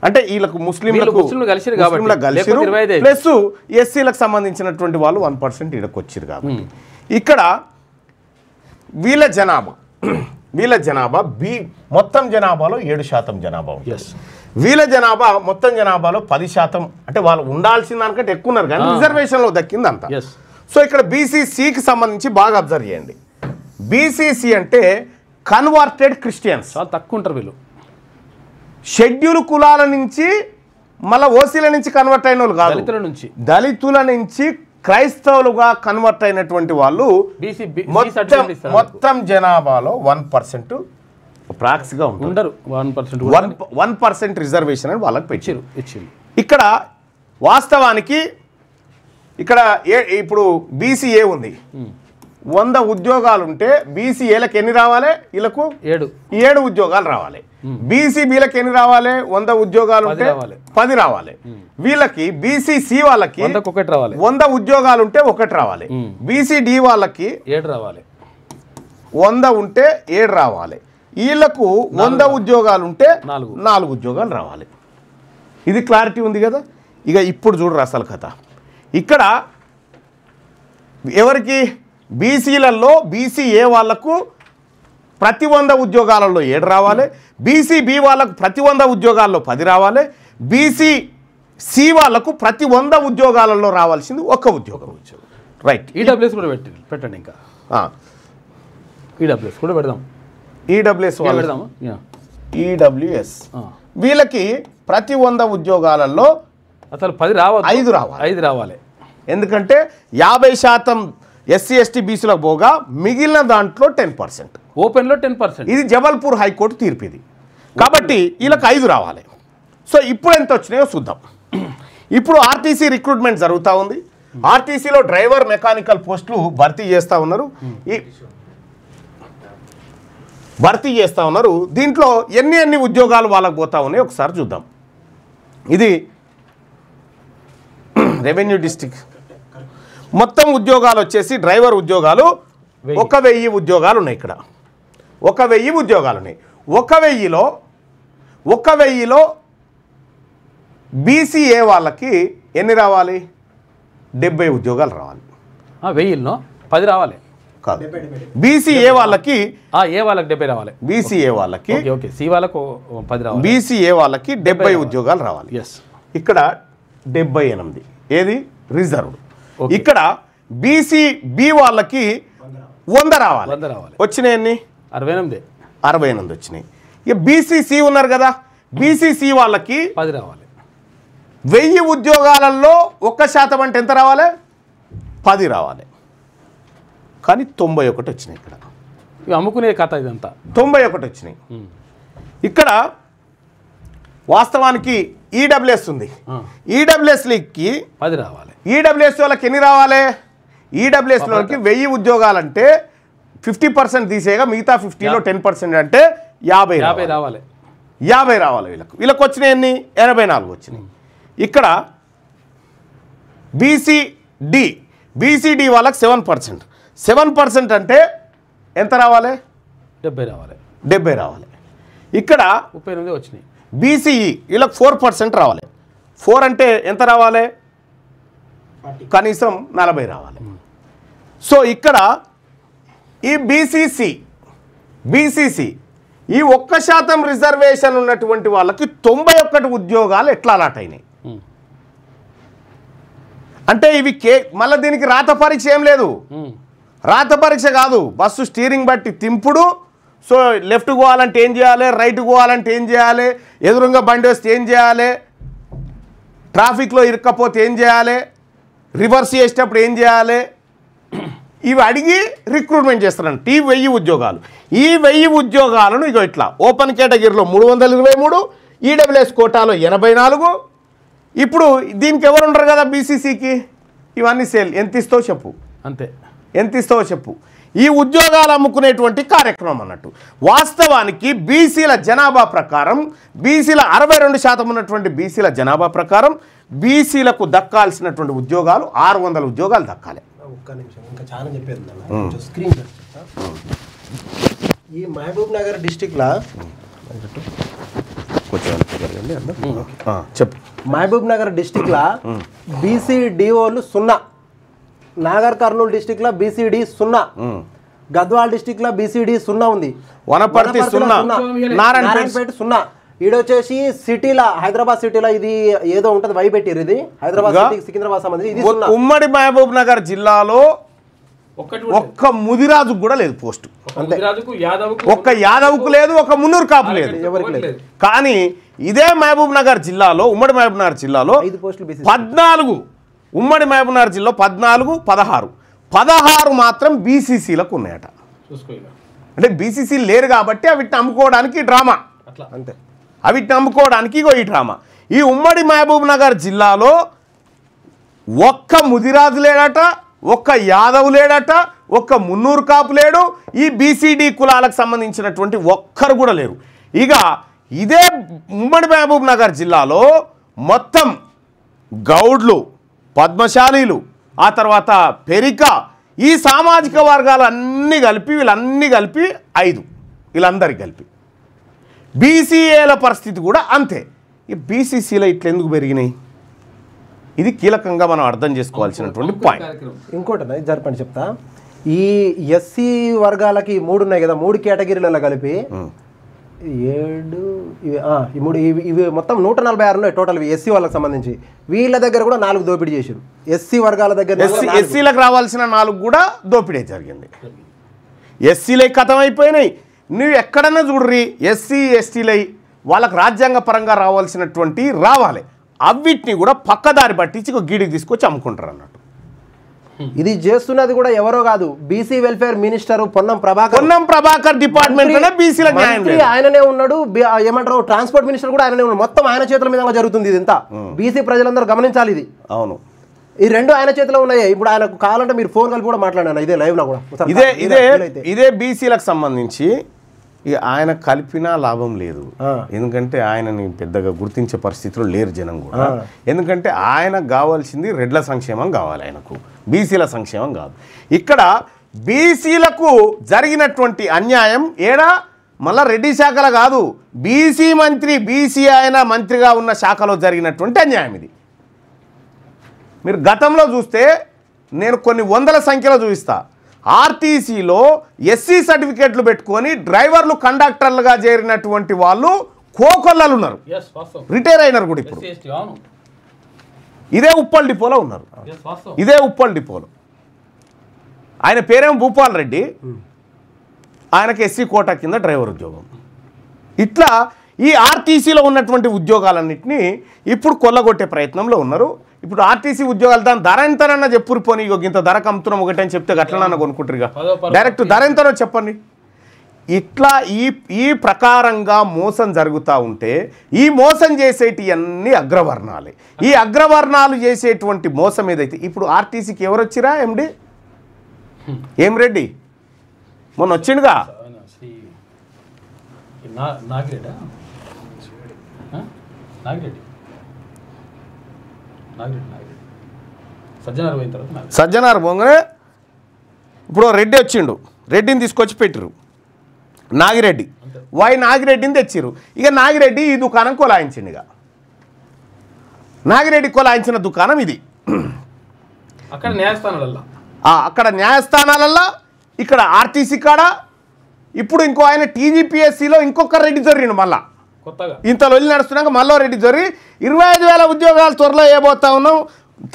అంటే వీళ్ళకు ముస్లింలకు కలిసి ప్లస్ ఎస్సీలకు సంబంధించినటువంటి వాళ్ళు 1% ఈడకు వచ్చారు కాబట్టి ఇక్కడ వీళ్ళ జనాభా మొత్తం జనాభాలో 7% జనాభా ఉంటుంది. వీళ్ళ జనాభా మొత్తం జనాభాలో 10%, అంటే వాళ్ళు ఉండాల్సిన దానికంటే ఎక్కువ ఉన్నారు కానీ రిజర్వేషన్లో దక్కిందంతా. సో ఇక్కడ బీసీసీకి సంబంధించి బాగా అబ్జర్వ్ చేయండి. బీసీసీ అంటే కన్వర్టెడ్ క్రిస్టియన్స్, చాలా తక్కువ ఉంటారు వీళ్ళు. షెడ్యూల్ కులాల నుంచి మళ్ళీ ఓసీల నుంచి కన్వర్ట్ అయిన వాళ్ళు కాదు, దళితుల నుంచి క్రైస్తవులుగా కన్వర్ట్ అయినటువంటి వాళ్ళు మొత్తం జనాభాలో 1% ప్రాక్సిగా ఉంటారు. 1% రిజర్వేషన్ అని వాళ్ళకి పెట్టారు. ఇక్కడ వాస్తవానికి ఇక్కడ ఇప్పుడు బీసీఏ ఉంది, 100 ఉద్యోగాలు ఉంటే బీసీఏలకు ఎన్ని రావాలి? వీళ్ళకు 7 ఉద్యోగాలు రావాలి. బీసీబీలకు ఎన్ని రావాలి? 100 ఉద్యోగాలు ఉంటే 10 రావాలి. వీళ్ళకి బీసీసీ వాళ్ళకి 100 ఉద్యోగాలు ఉంటే 1 రావాలి. బీసీడీ వాళ్ళకి 7 రావాలి. 100 ఉంటే 7 రావాలి. వీళ్ళకు 100 ఉద్యోగాలు ఉంటే 4 ఉద్యోగాలు రావాలి. ఇది క్లారిటీ ఉంది కదా. ఇక ఇప్పుడు చూడరు అసలు కథ. ఇక్కడ ఎవరికి? బీసీలలో బీసీఏ వాళ్లకు ప్రతి 100 ఉద్యోగాలలో 7 రావాలి. బీసీబీ వాళ్ళకు ప్రతి 100 ఉద్యోగాల్లో 10 రావాలి. బీసీసీ వాళ్ళకు ప్రతి 100 ఉద్యోగాలలో రావాల్సింది 1 ఉద్యోగం. రైట్. ఈడబ్ల్యూఎస్ కూడా పెట్టండి. ఇంకా ఈడబ్ల్యూఎస్ కూడా పెడదాం. ఈడబ్ల్యూఎస్ వీళ్ళకి ప్రతి 100 ఉద్యోగాలలో అసలు 10 రావాలి, 5 రావాలి. ఎందుకంటే 50% ఎస్సీ ఎస్టీ బీసీలకు పోగా మిగిలిన దాంట్లో 10%, ఓపెన్లో 10%. ఇది జబల్పూర్ హైకోర్టు తీర్పు ఇది. కాబట్టి వీళ్ళకి 5 రావాలి. సో ఇప్పుడు ఎంత వచ్చినాయో చూద్దాం. ఇప్పుడు ఆర్టీసీ రిక్రూట్మెంట్ జరుగుతూ ఉంది. ఆర్టీసీలో డ్రైవర్, మెకానికల్ పోస్టులు భర్తీ చేస్తూ ఉన్నారు. దీంట్లో ఎన్ని ఉద్యోగాలు వాళ్ళకు పోతా ఉన్నాయో ఒకసారి చూద్దాం. ఇది రెవెన్యూ డిస్ట్రిక్ట్ మొత్తం ఉద్యోగాలు వచ్చేసి డ్రైవర్ ఉద్యోగాలు 1000 ఉద్యోగాలు ఉన్నాయి. ఇక్కడ 1000 ఉద్యోగాలు ఉన్నాయి. 1000లో బీసీఏ వాళ్ళకి ఎన్ని రావాలి? 70 ఉద్యోగాలు రావాలి. 10 రావాలి. కాదు, బీసీఏ వాళ్ళకి ఏ వాళ్ళకి 70 రావాలి. బీసీఏ వాళ్ళకి ఓకే, సి వాళ్ళకు 10 రావాలి. బీసీఏ వాళ్ళకి 70 ఉద్యోగాలు రావాలి. ఎస్, ఇక్కడ 78 ఏది రిజర్వ్డ్. ఇక్కడ బీసీబీ వాళ్ళకి 100 రావాలి. వచ్చినాయి ఎన్ని? 68 వచ్చినాయి. ఇక బీసీసీ ఉన్నారు కదా, బీసీసీ వాళ్ళకి 10 రావాలి. 1000 ఉద్యోగాలలో 1% అంటే ఎంత రావాలి? 10 రావాలి. కానీ 91 వచ్చినాయి. ఇక్కడ ఇవి అమ్ముకునే కథ ఇదంతా. 91 వచ్చినాయి. ఇక్కడ వాస్తవానికి ఈడబ్ల్యూఎస్ ఉంది. ఈడబ్ల్యూఎస్కి 10 రావాలి. ఈడబ్ల్యూఎస్ వాళ్ళకి ఎన్ని రావాలి? ఈడబ్ల్యూఎస్ వాళ్ళకి 1000 ఉద్యోగాలంటే 50% తీసేగా మిగతా 50లో 10% అంటే 50 రావాలి. 50 రావాలి. వీళ్ళకి వచ్చినాయి ఎన్ని? 84 వచ్చినాయి. ఇక్కడ బీసీడీ వాళ్ళకి 7% అంటే ఎంత రావాలి? 70 రావాలి. 70 రావాలి. ఇక్కడ 38 వచ్చినాయి. బీసీఈ వీళ్ళకి 4% రావాలి. 4 అంటే ఎంత రావాలి? కనీసం 40 రావాలి. సో ఇక్కడ ఈ బీసీసీ ఈ 1% రిజర్వేషన్ ఉన్నటువంటి వాళ్ళకి 91 ఉద్యోగాలు ఎట్లా అలాట్ అయినాయి అంటే ఇవి మళ్ళీ దీనికి రాత పరీక్ష ఏం లేదు. రాత పరీక్ష కాదు, బస్సు స్టీరింగ్ బట్టి తింపుడు. సో లెఫ్ట్ పోవాలంటే ఏం చేయాలి, రైట్ పోవాలంటే ఏం చేయాలి, ఎదురుగా బండి వస్తే ఏం చేయాలి, ట్రాఫిక్లో ఇరుక్కపోతే ఏం చేయాలి, రివర్స్ చేసేటప్పుడు ఏం చేయాలి, ఇవి అడిగి రిక్రూట్మెంట్ చేస్తారంట. ఈ 1000 ఉద్యోగాలు. ఈ 1000 ఉద్యోగాలను ఇగో ఇట్లా ఓపెన్ కేటగిరీలో 323, ఈడబ్ల్యూఎస్ కోటాలో 84. ఇప్పుడు దీనికి ఎవరు ఉండరు కదా బీసీసీకి, ఇవన్నీ సేల్. ఎంత ఇస్తావు చెప్పు, అంతే. ఎంత ఇస్తావో చెప్పు. ఈ ఉద్యోగాలు అమ్ముకునేటువంటి కార్యక్రమం అన్నట్టు. వాస్తవానికి బీసీల జనాభా ప్రకారం, బీసీల 62% ఉన్నటువంటి బీసీల జనాభా ప్రకారం బీసీలకు దక్కాల్సినటువంటి ఉద్యోగాలు 600 ఉద్యోగాలు దక్కాలి. ఒక్క నిమిషం, ఇంకా చాలా చెప్పేది స్క్రీన్ ఈ మహబూబ్ నగర్ డిస్టిక్లో చెప్పు. మహబూబ్ నగర్ డిస్టిక్లో బీసీడీఓలు 0, నాగర్ కర్నూలు డిస్టిక్లో బీసీడీ 0, గద్వాల్ డిస్టిక్లో బీసీడీ 0 ఉంది, వనపర్తి 0, నారాయణపేట 0. ఈడొచ్చేసి సిటీలో, హైదరాబాద్ సిటీలో ఇది ఏదో ఉంటుంది, వై పెట్టారు ఇది హైదరాబాద్ సిటీకి సికింద్రాబాద్ సంబంధించి ఇది 0. ఉమ్మడి మహబూబ్ నగర్ జిల్లాలో ఒక్క ముదిరాజుకు కూడా లేదు పోస్టు. ఒక్క యాదవ్కు లేదు, ఒక మున్నూరు కాపు లేదు, ఎవరికి లేదు. కానీ ఇదే మహబూబ్ నగర్ జిల్లాలో, ఉమ్మడి మహబూబ్ నగర్ జిల్లాలో 5 పోస్టులు 14, ఉమ్మడి మహబూబ్ నగర్ జిల్లాలో 16 మాత్రం బీసీసీలకు ఉన్నాయట. అంటే బీసీసీ లేరు కాబట్టి అవిటిని అమ్ముకోవడానికి డ్రామా, అంతే. అవిటిని అమ్ముకోవడానికి ఇగో ఈ డ్రామా. ఈ ఉమ్మడి మహబూబ్ నగర్ జిల్లాలో ఒక్క ముదిరాజు లేడట, ఒక్క యాదవ్ లేడట, ఒక్క మున్నూరు కాపు లేడు, ఈ బీసీడీ కులాలకు సంబంధించినటువంటి ఒక్కరు కూడా లేరు. ఇక ఇదే ఉమ్మడి మహబూబ్ నగర్ జిల్లాలో మొత్తం గౌడ్లు, పద్మశాలీలు, ఆ తర్వాత పెరిక, ఈ సామాజిక వర్గాలు అన్నీ కలిపి వీళ్ళన్నీ కలిపి 5, వీళ్ళందరికీ కలిపి. బీసీఏల పరిస్థితి కూడా అంతే. ఈ బీసీసీలో ఇట్లా ఎందుకు పెరిగినాయి? ఇది కీలకంగా మనం అర్థం చేసుకోవాల్సినటువంటి పాయింట్. ఇంకోటి జరపండి చెప్తా. ఈ ఎస్సీ వర్గాలకి 3 ఉన్నాయి కదా, 3 కేటగిరీలలో కలిపి 7 ఇవి మొత్తం 146 ఉన్నాయి టోటల్ ఎస్సీ వాళ్ళకి సంబంధించి. వీళ్ళ దగ్గర కూడా 4 దోపిడీ చేశారు. ఎస్సీ వర్గాల దగ్గర ఎస్సీలకు రావాల్సిన 4 కూడా దోపిడీ జరిగింది. ఎస్సీలై కథం అయిపోయినాయి. నువ్వు ఎక్కడన్నా చూడ్రి ఎస్సీ ఎస్టీలై వాళ్ళకి రాజ్యాంగ పరంగా రావాల్సినటువంటి రావాలి, అవిటిని కూడా పక్కదారి పట్టించి గీడికి తీసుకొచ్చి అమ్ముకుంటారు అన్నట్టు. ఇది చేస్తున్నది కూడా ఎవరో కాదు, BC welfare minister Ponnam Prabhakar department ఆయననే ఉన్నాడు. ఏమంటారు, ట్రాన్స్పోర్ట్ మినిస్టర్ కూడా ఆయననే ఉన్నాడు. మొత్తం ఆయన చేతుల మీద జరుగుతుంది. ఇది ఇంత బీసీ ప్రజలందరూ గమనించాలి. ఇది అవును, ఈ 2 ఆయన చేతిలో ఉన్నాయి. ఇప్పుడు ఆయనకు కావాలంటే మీరు ఫోన్ కలిపి కూడా మాట్లాడాను ఇదే లైవ్ లో కూడా. ఇదే బీసీలకు సంబంధించి ఆయన కలిపినా లాభం లేదు. ఎందుకంటే ఆయనని పెద్దగా గుర్తించే పరిస్థితిలో లేరు జనం కూడా. ఎందుకంటే ఆయనకు కావాల్సింది రెడ్ల సంక్షేమం కావాలి, ఆయనకు బీసీల సంక్షేమం కాదు. ఇక్కడ బీసీలకు జరిగినటువంటి అన్యాయం ఏడా మళ్ళా రెడ్డి శాఖలో కాదు, బీసీ ఆయన మంత్రిగా ఉన్న శాఖలో జరిగినటువంటి అన్యాయం ఇది. మీరు గతంలో చూస్తే నేను కొన్ని వందల సంఖ్యలో చూపిస్తా. ఆర్టీసీలో ఎస్సీ సర్టిఫికేట్లు పెట్టుకొని డ్రైవర్లు కండక్టర్లుగా చేరినటువంటి వాళ్ళు కోకొల్లలు ఉన్నారు, రిటైర్ అయినారు కూడా ఇప్పుడు. ఇదే ఉప్పల్ డిపోలో ఉన్నారు, ఇదే ఉప్పల్ డిపోలో. ఆయన పేరేమో భూపాల్ రెడ్డి, ఆయనకి ఎస్సీ కోటా కింద డ్రైవర్ ఉద్యోగం. ఇట్లా ఈ ఆర్టీసీలో ఉన్నటువంటి ఉద్యోగాలన్నింటినీ ఇప్పుడు కొల్లగొట్టే ప్రయత్నంలో ఉన్నారు. ఇప్పుడు ఆర్టీసీ ఉద్యోగాలు దాని ధర ఎంతనన్నా చెప్పురు, పోనీ ఇంత ధరకు అమ్ముతున్నాం ఒకటి అని చెప్తే గట్లనన్నా కొనుక్కుంటారుగా, డైరెక్ట్ ధర ఎంతనో చెప్పండి. ఇట్లా ఈ ప్రకారంగా మోసం జరుగుతూ ఉంటే ఈ మోసం చేసేటి అన్నీ అగ్రవర్ణాలే. ఈ అగ్రవర్ణాలు చేసేటువంటి మోసం ఏదైతే ఇప్పుడు ఆర్టీసీకి ఎవరు వచ్చిరా ఎండి ఏం రెడ్డి మొన్న వచ్చిండుగా, సజ్జనార్ బొంగనే ఇప్పుడు రెడ్డి వచ్చిండు, రెడ్డిని తీసుకొచ్చి పెట్టిరు నాగిరెడ్డి, నాగిరెడ్డిని తెచ్చిరు. ఇక నాగిరెడ్డి ఈ దుకాణం కొలాయించిండు. ఇక నాగిరెడ్డి కొలాయించిన దుకాణం ఇది. అక్కడ న్యాయస్థానాలల్లో ఇక్కడ ఆర్టీసీ కాడ ఇప్పుడు ఇంకో ఆయన టీజీపీఎస్సీలో ఇంకొక రెడ్డి జొర్రిండు. మళ్ళా ఇంత లొల్లి నడుస్తున్నాక మళ్ళీ రెడ్డి జొర్రి 25,000 ఉద్యోగాలు త్వరలో వేయబోతా ఉన్నాం,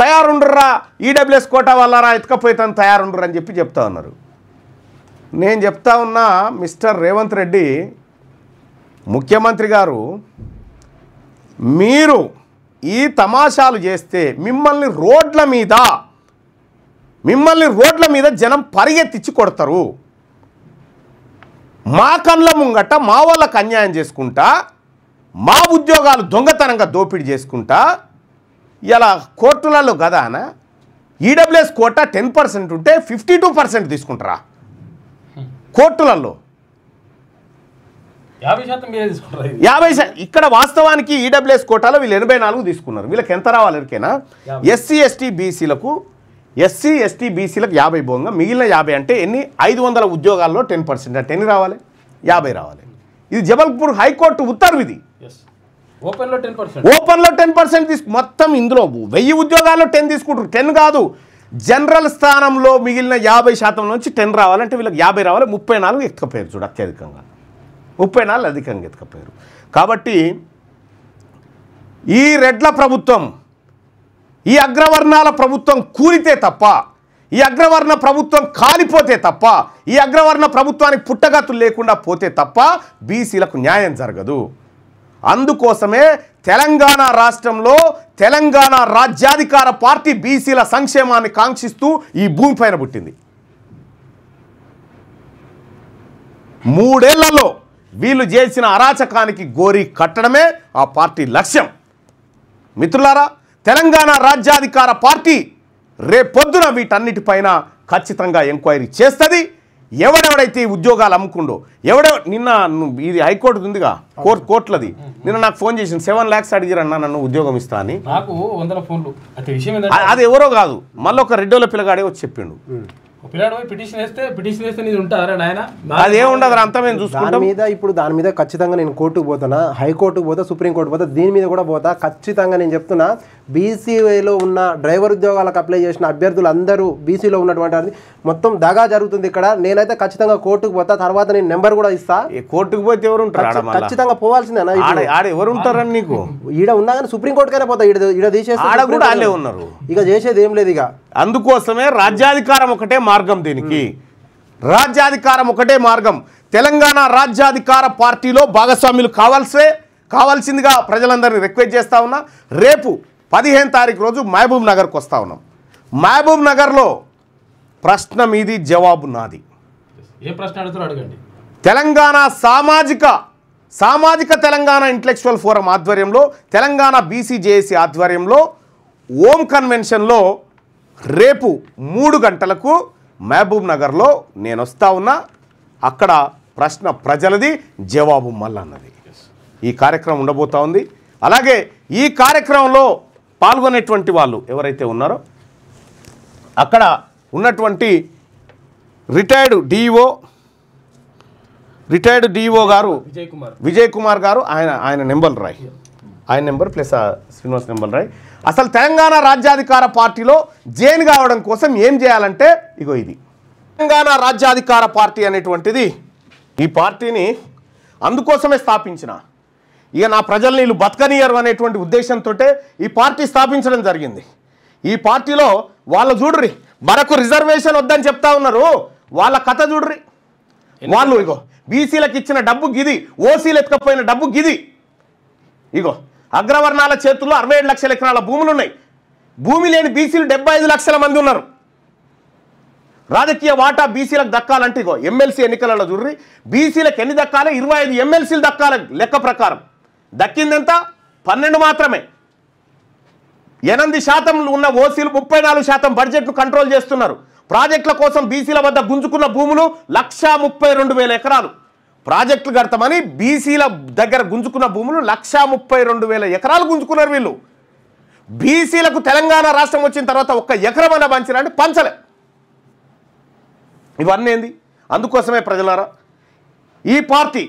తయారుండ్రా, ఈడబ్ల్యూఎస్ కోటా వల్లరా ఎత్తుకపోతాను తయారుండ్రు అని చెప్తా ఉన్నారు. నేను చెప్తా ఉన్నా మిస్టర్ రేవంత్ రెడ్డి ముఖ్యమంత్రి గారు, మీరు ఈ తమాషాలు చేస్తే మిమ్మల్ని రోడ్ల మీద జనం పరిగెత్తించి కొడతారు. మా కళ్ళ ముంగట మా వాళ్ళకు అన్యాయం చేసుకుంటా, మా ఉద్యోగాలు దొంగతనంగా దోపిడీ చేసుకుంటా, ఇలా కోర్టులలో గదానా ఈడబ్ల్యూఎస్ కోటా 10% ఉంటే 52% తీసుకుంటారా కోర్టులలో? 50%. ఇక్కడ వాస్తవానికి ఈడబ్ల్యూఎస్ కోటాలో వీళ్ళు 84 తీసుకున్నారు. వీళ్ళకి ఎంత రావాలి ఎరికేనా? ఎస్సీ ఎస్టీ బీసీలకు 50 బోంగా మిగిలిన 50 అంటే ఎన్ని? 500 ఉద్యోగాల్లో 10% అంటే ఎన్ని రావాలి? 50 రావాలి. ఇది జబల్పూర్ హైకోర్టు ఉత్తర్వు. ఇది ఓపెన్లో 10% మొత్తం ఇందులో 1000 ఉద్యోగాల్లో 10 తీసుకుంటారు. 10 కాదు, జనరల్ స్థానంలో మిగిలిన 50% నుంచి 10 రావాలంటే వీళ్ళకి 50 రావాలి. 34 ఎత్తుకపోయారు చూడు, అత్యధికంగా 34 అధికంగా ఎత్తుకపోయారు. కాబట్టి ఈ రెడ్ల ప్రభుత్వం, ఈ అగ్రవర్ణాల ప్రభుత్వం కూలితే తప్ప, ఈ అగ్రవర్ణ ప్రభుత్వం కాలిపోతే తప్ప, ఈ అగ్రవర్ణ ప్రభుత్వానికి పుట్టగతులు లేకుండా పోతే తప్ప బీసీలకు న్యాయం జరగదు. అందుకోసమే తెలంగాణ రాష్ట్రంలో తెలంగాణ రాజ్యాధికార పార్టీ బీసీల సంక్షేమాన్ని కాంక్షిస్తూ ఈ భూమిపైన పుట్టింది. 3 ఏళ్లలో వీళ్ళు చేసిన అరాచకానికి గోరి కట్టడమే ఆ పార్టీ లక్ష్యం. మిత్రులారా, తెలంగాణ రాజ్యాధికార పార్టీ రేపొద్దున వీటన్నిటిపైన ఖచ్చితంగా ఎంక్వైరీ చేస్తుంది. ఎవడెవడైతే ఈ ఉద్యోగాలు అమ్ముకుండో, నిన్న ఇది హైకోర్టు ఉందిగా, కోర్టులది, నిన్న నాకు ఫోన్ చేసింది 7 lakhs అడిగిరన్నా నన్ను ఉద్యోగం ఇస్తా అని. నాకు 100 ఫోన్లు. అది ఎవరో కాదు, మళ్ళీ ఒక రెడ్డోళ్ళ పిల్లగాడే వచ్చి చెప్పిండు. అదేముండదు, అంతా మేము చూసుకుంటాం. దాని మీద ఖచ్చితంగా నేను కోర్టుకు పోతానా, హైకోర్టుకు పోతా, సుప్రీంకోర్టు పోతా, దీని మీద కూడా పోతా. ఖచ్చితంగా నేను చెప్తున్నా, బీసీలో ఉన్న డ్రైవర్ ఉద్యోగాలకు అప్లై చేసిన అభ్యర్థులు అందరూ బీసీలో ఉన్నటువంటి మొత్తం దగా జరుగుతుంది ఇక్కడ. నేనైతే ఖచ్చితంగా కోర్టుకు పోతా. తర్వాత నేను నెంబర్ కూడా ఇస్తా. కోర్టుకు పోతే ఎవరు ఉంటారు? ఖచ్చితంగా పోవాల్సిందేనా? ఎవరు ఉంటారని నీకు ఈడ ఉన్నా కానీ సుప్రీంకోర్టుకైనా పోతా. ఈడ తీసేసి ఉన్నారు, ఇక చేసేది ఏం లేదు. ఇక అందుకోసమే రాజ్యాధికారం ఒకటే మార్గం. దీనికి రాజ్యాధికారం ఒకటే మార్గం. తెలంగాణ రాజ్యాధికార పార్టీలో భాగస్వాములు కావాల్సిందిగా ప్రజలందరినీ రిక్వెస్ట్ చేస్తా ఉన్నా. రేపు 15వ తారీఖు రోజు మహబూబ్ నగర్కి వస్తా ఉన్నాం. మహబూబ్ నగర్లో ప్రశ్న మీది, జవాబు నాది. ఏ ప్రశ్న అడుగుతారో అడగండి. తెలంగాణ సామాజిక తెలంగాణ ఇంటలెక్చువల్ ఫోరం ఆధ్వర్యంలో, తెలంగాణ బీసీ జేఏసీ ఆధ్వర్యంలో ఓం కన్వెన్షన్లో రేపు 3 గంటలకు మహబూబ్ నగర్లో నేను వస్తా ఉన్నా. అక్కడ ప్రశ్న ప్రజలది, జవాబు మల్లన్నది. ఈ కార్యక్రమం ఉండబోతా ఉంది. అలాగే ఈ కార్యక్రమంలో పాల్గొనేటువంటి వాళ్ళు ఎవరైతే ఉన్నారో అక్కడ ఉన్నటువంటి రిటైర్డ్ డిఓ గారు విజయ్ కుమార్ గారు, ఆయన నెంబర్ రాయి, ఆయన నెంబర్ ప్లస్ శ్రీనివాస్ నెంబర్ రాయి. అసలు తెలంగాణ రాజ్యాధికార పార్టీలో జైన్ కావడం కోసం ఏం చేయాలంటే ఇగో ఇది తెలంగాణ రాజ్యాధికార పార్టీ అనేటువంటిది ఈ పార్టీని అందుకోసమే స్థాపించిన, ఇక నా ప్రజల్ని వీళ్ళు బతకనియరు అనేటువంటి ఉద్దేశంతో ఈ పార్టీ స్థాపించడం జరిగింది. ఈ పార్టీలో వాళ్ళు చూడ్రి, మనకు రిజర్వేషన్ వద్దని చెప్తా ఉన్నారు, వాళ్ళ కథ చూడ్రి. వాళ్ళు ఇగో బీసీలకు ఇచ్చిన డబ్బు గిది, ఓసీలు ఎత్తుకపోయిన డబ్బు గిది. ఇగో అగ్రవర్ణాల చేతుల్లో 67 లక్షల ఎకరాల భూములు ఉన్నాయి. భూమి లేని బీసీలు 75 లక్షల మంది ఉన్నారు. రాజకీయ వాటా బీసీలకు దక్కాలంటే ఇగో ఎమ్మెల్సీ ఎన్నికలలో చూడ్రి, బీసీలకు ఎన్ని దక్కాలి? 25 ఎమ్మెల్సీలు దక్కాలి లెక్క ప్రకారం. దక్కిందెంత? 12 మాత్రమే. 8% ఉన్న ఓసీలు 34% బడ్జెట్ను కంట్రోల్ చేస్తున్నారు. ప్రాజెక్టుల కోసం బీసీల వద్ద గుంజుకున్న భూములు 132,000 ఎకరాలు. ప్రాజెక్టులు కడతామని బీసీల దగ్గర గుంజుకున్న భూములు 132,000 ఎకరాలు గుంజుకున్నారు వీళ్ళు. బీసీలకు తెలంగాణ రాష్ట్రం వచ్చిన తర్వాత ఒక్క ఎకరమన్నా పంచిరంటే పంచలే. ఇవన్నీ ఏంది? అందుకోసమే ప్రజలారా ఈ పార్టీ,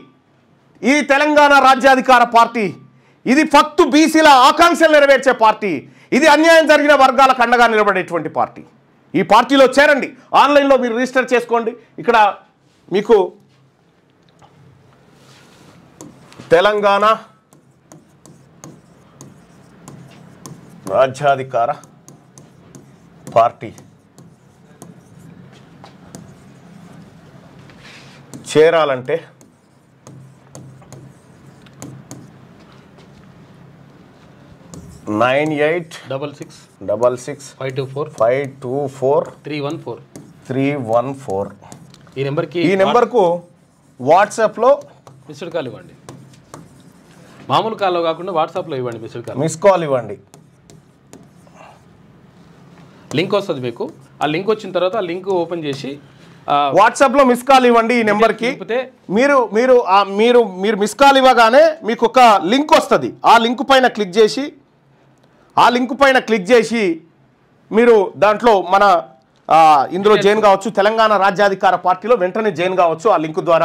ఈ తెలంగాణ రాజ్యాధికార పార్టీ, ఇది ఫక్తు బీసీల ఆకాంక్షలు నెరవేర్చే పార్టీ, ఇది అన్యాయం జరిగిన వర్గాలకు అండగా నిలబడేటువంటి పార్టీ. ఈ పార్టీలో చేరండి, ఆన్లైన్లో మీరు రిజిస్టర్ చేసుకోండి. ఇక్కడ మీకు తెలంగాణ రాజ్యాధికార పార్టీ చేరాలంటే 986654 ఈ నెంబర్కు వాట్సాప్లో మిస్డ్ కాల్ ఇవ్వండి. మామూలు కాల్లో కాకుండా వాట్సాప్లో ఇవ్వండి, మిస్డ్ కాల్, మిస్ కాల్ ఇవ్వండి. లింక్ వస్తుంది మీకు. ఆ లింక్ వచ్చిన తర్వాత ఆ లింక్ ఓపెన్ చేసి వాట్సాప్లో మిస్ కాల్ ఇవ్వండి ఈ నెంబర్కి. మీరు మీరు మీరు మీరు మిస్ కాల్ ఇవ్వగానే మీకు ఒక లింక్ వస్తుంది. ఆ లింక్ పైన క్లిక్ చేసి మీరు దాంట్లో మన ఇందులో జాయిన్ కావచ్చు. తెలంగాణ రాజ్యాధికార పార్టీలో వెంటనే జాయిన్ కావచ్చు ఆ లింక్ ద్వారా.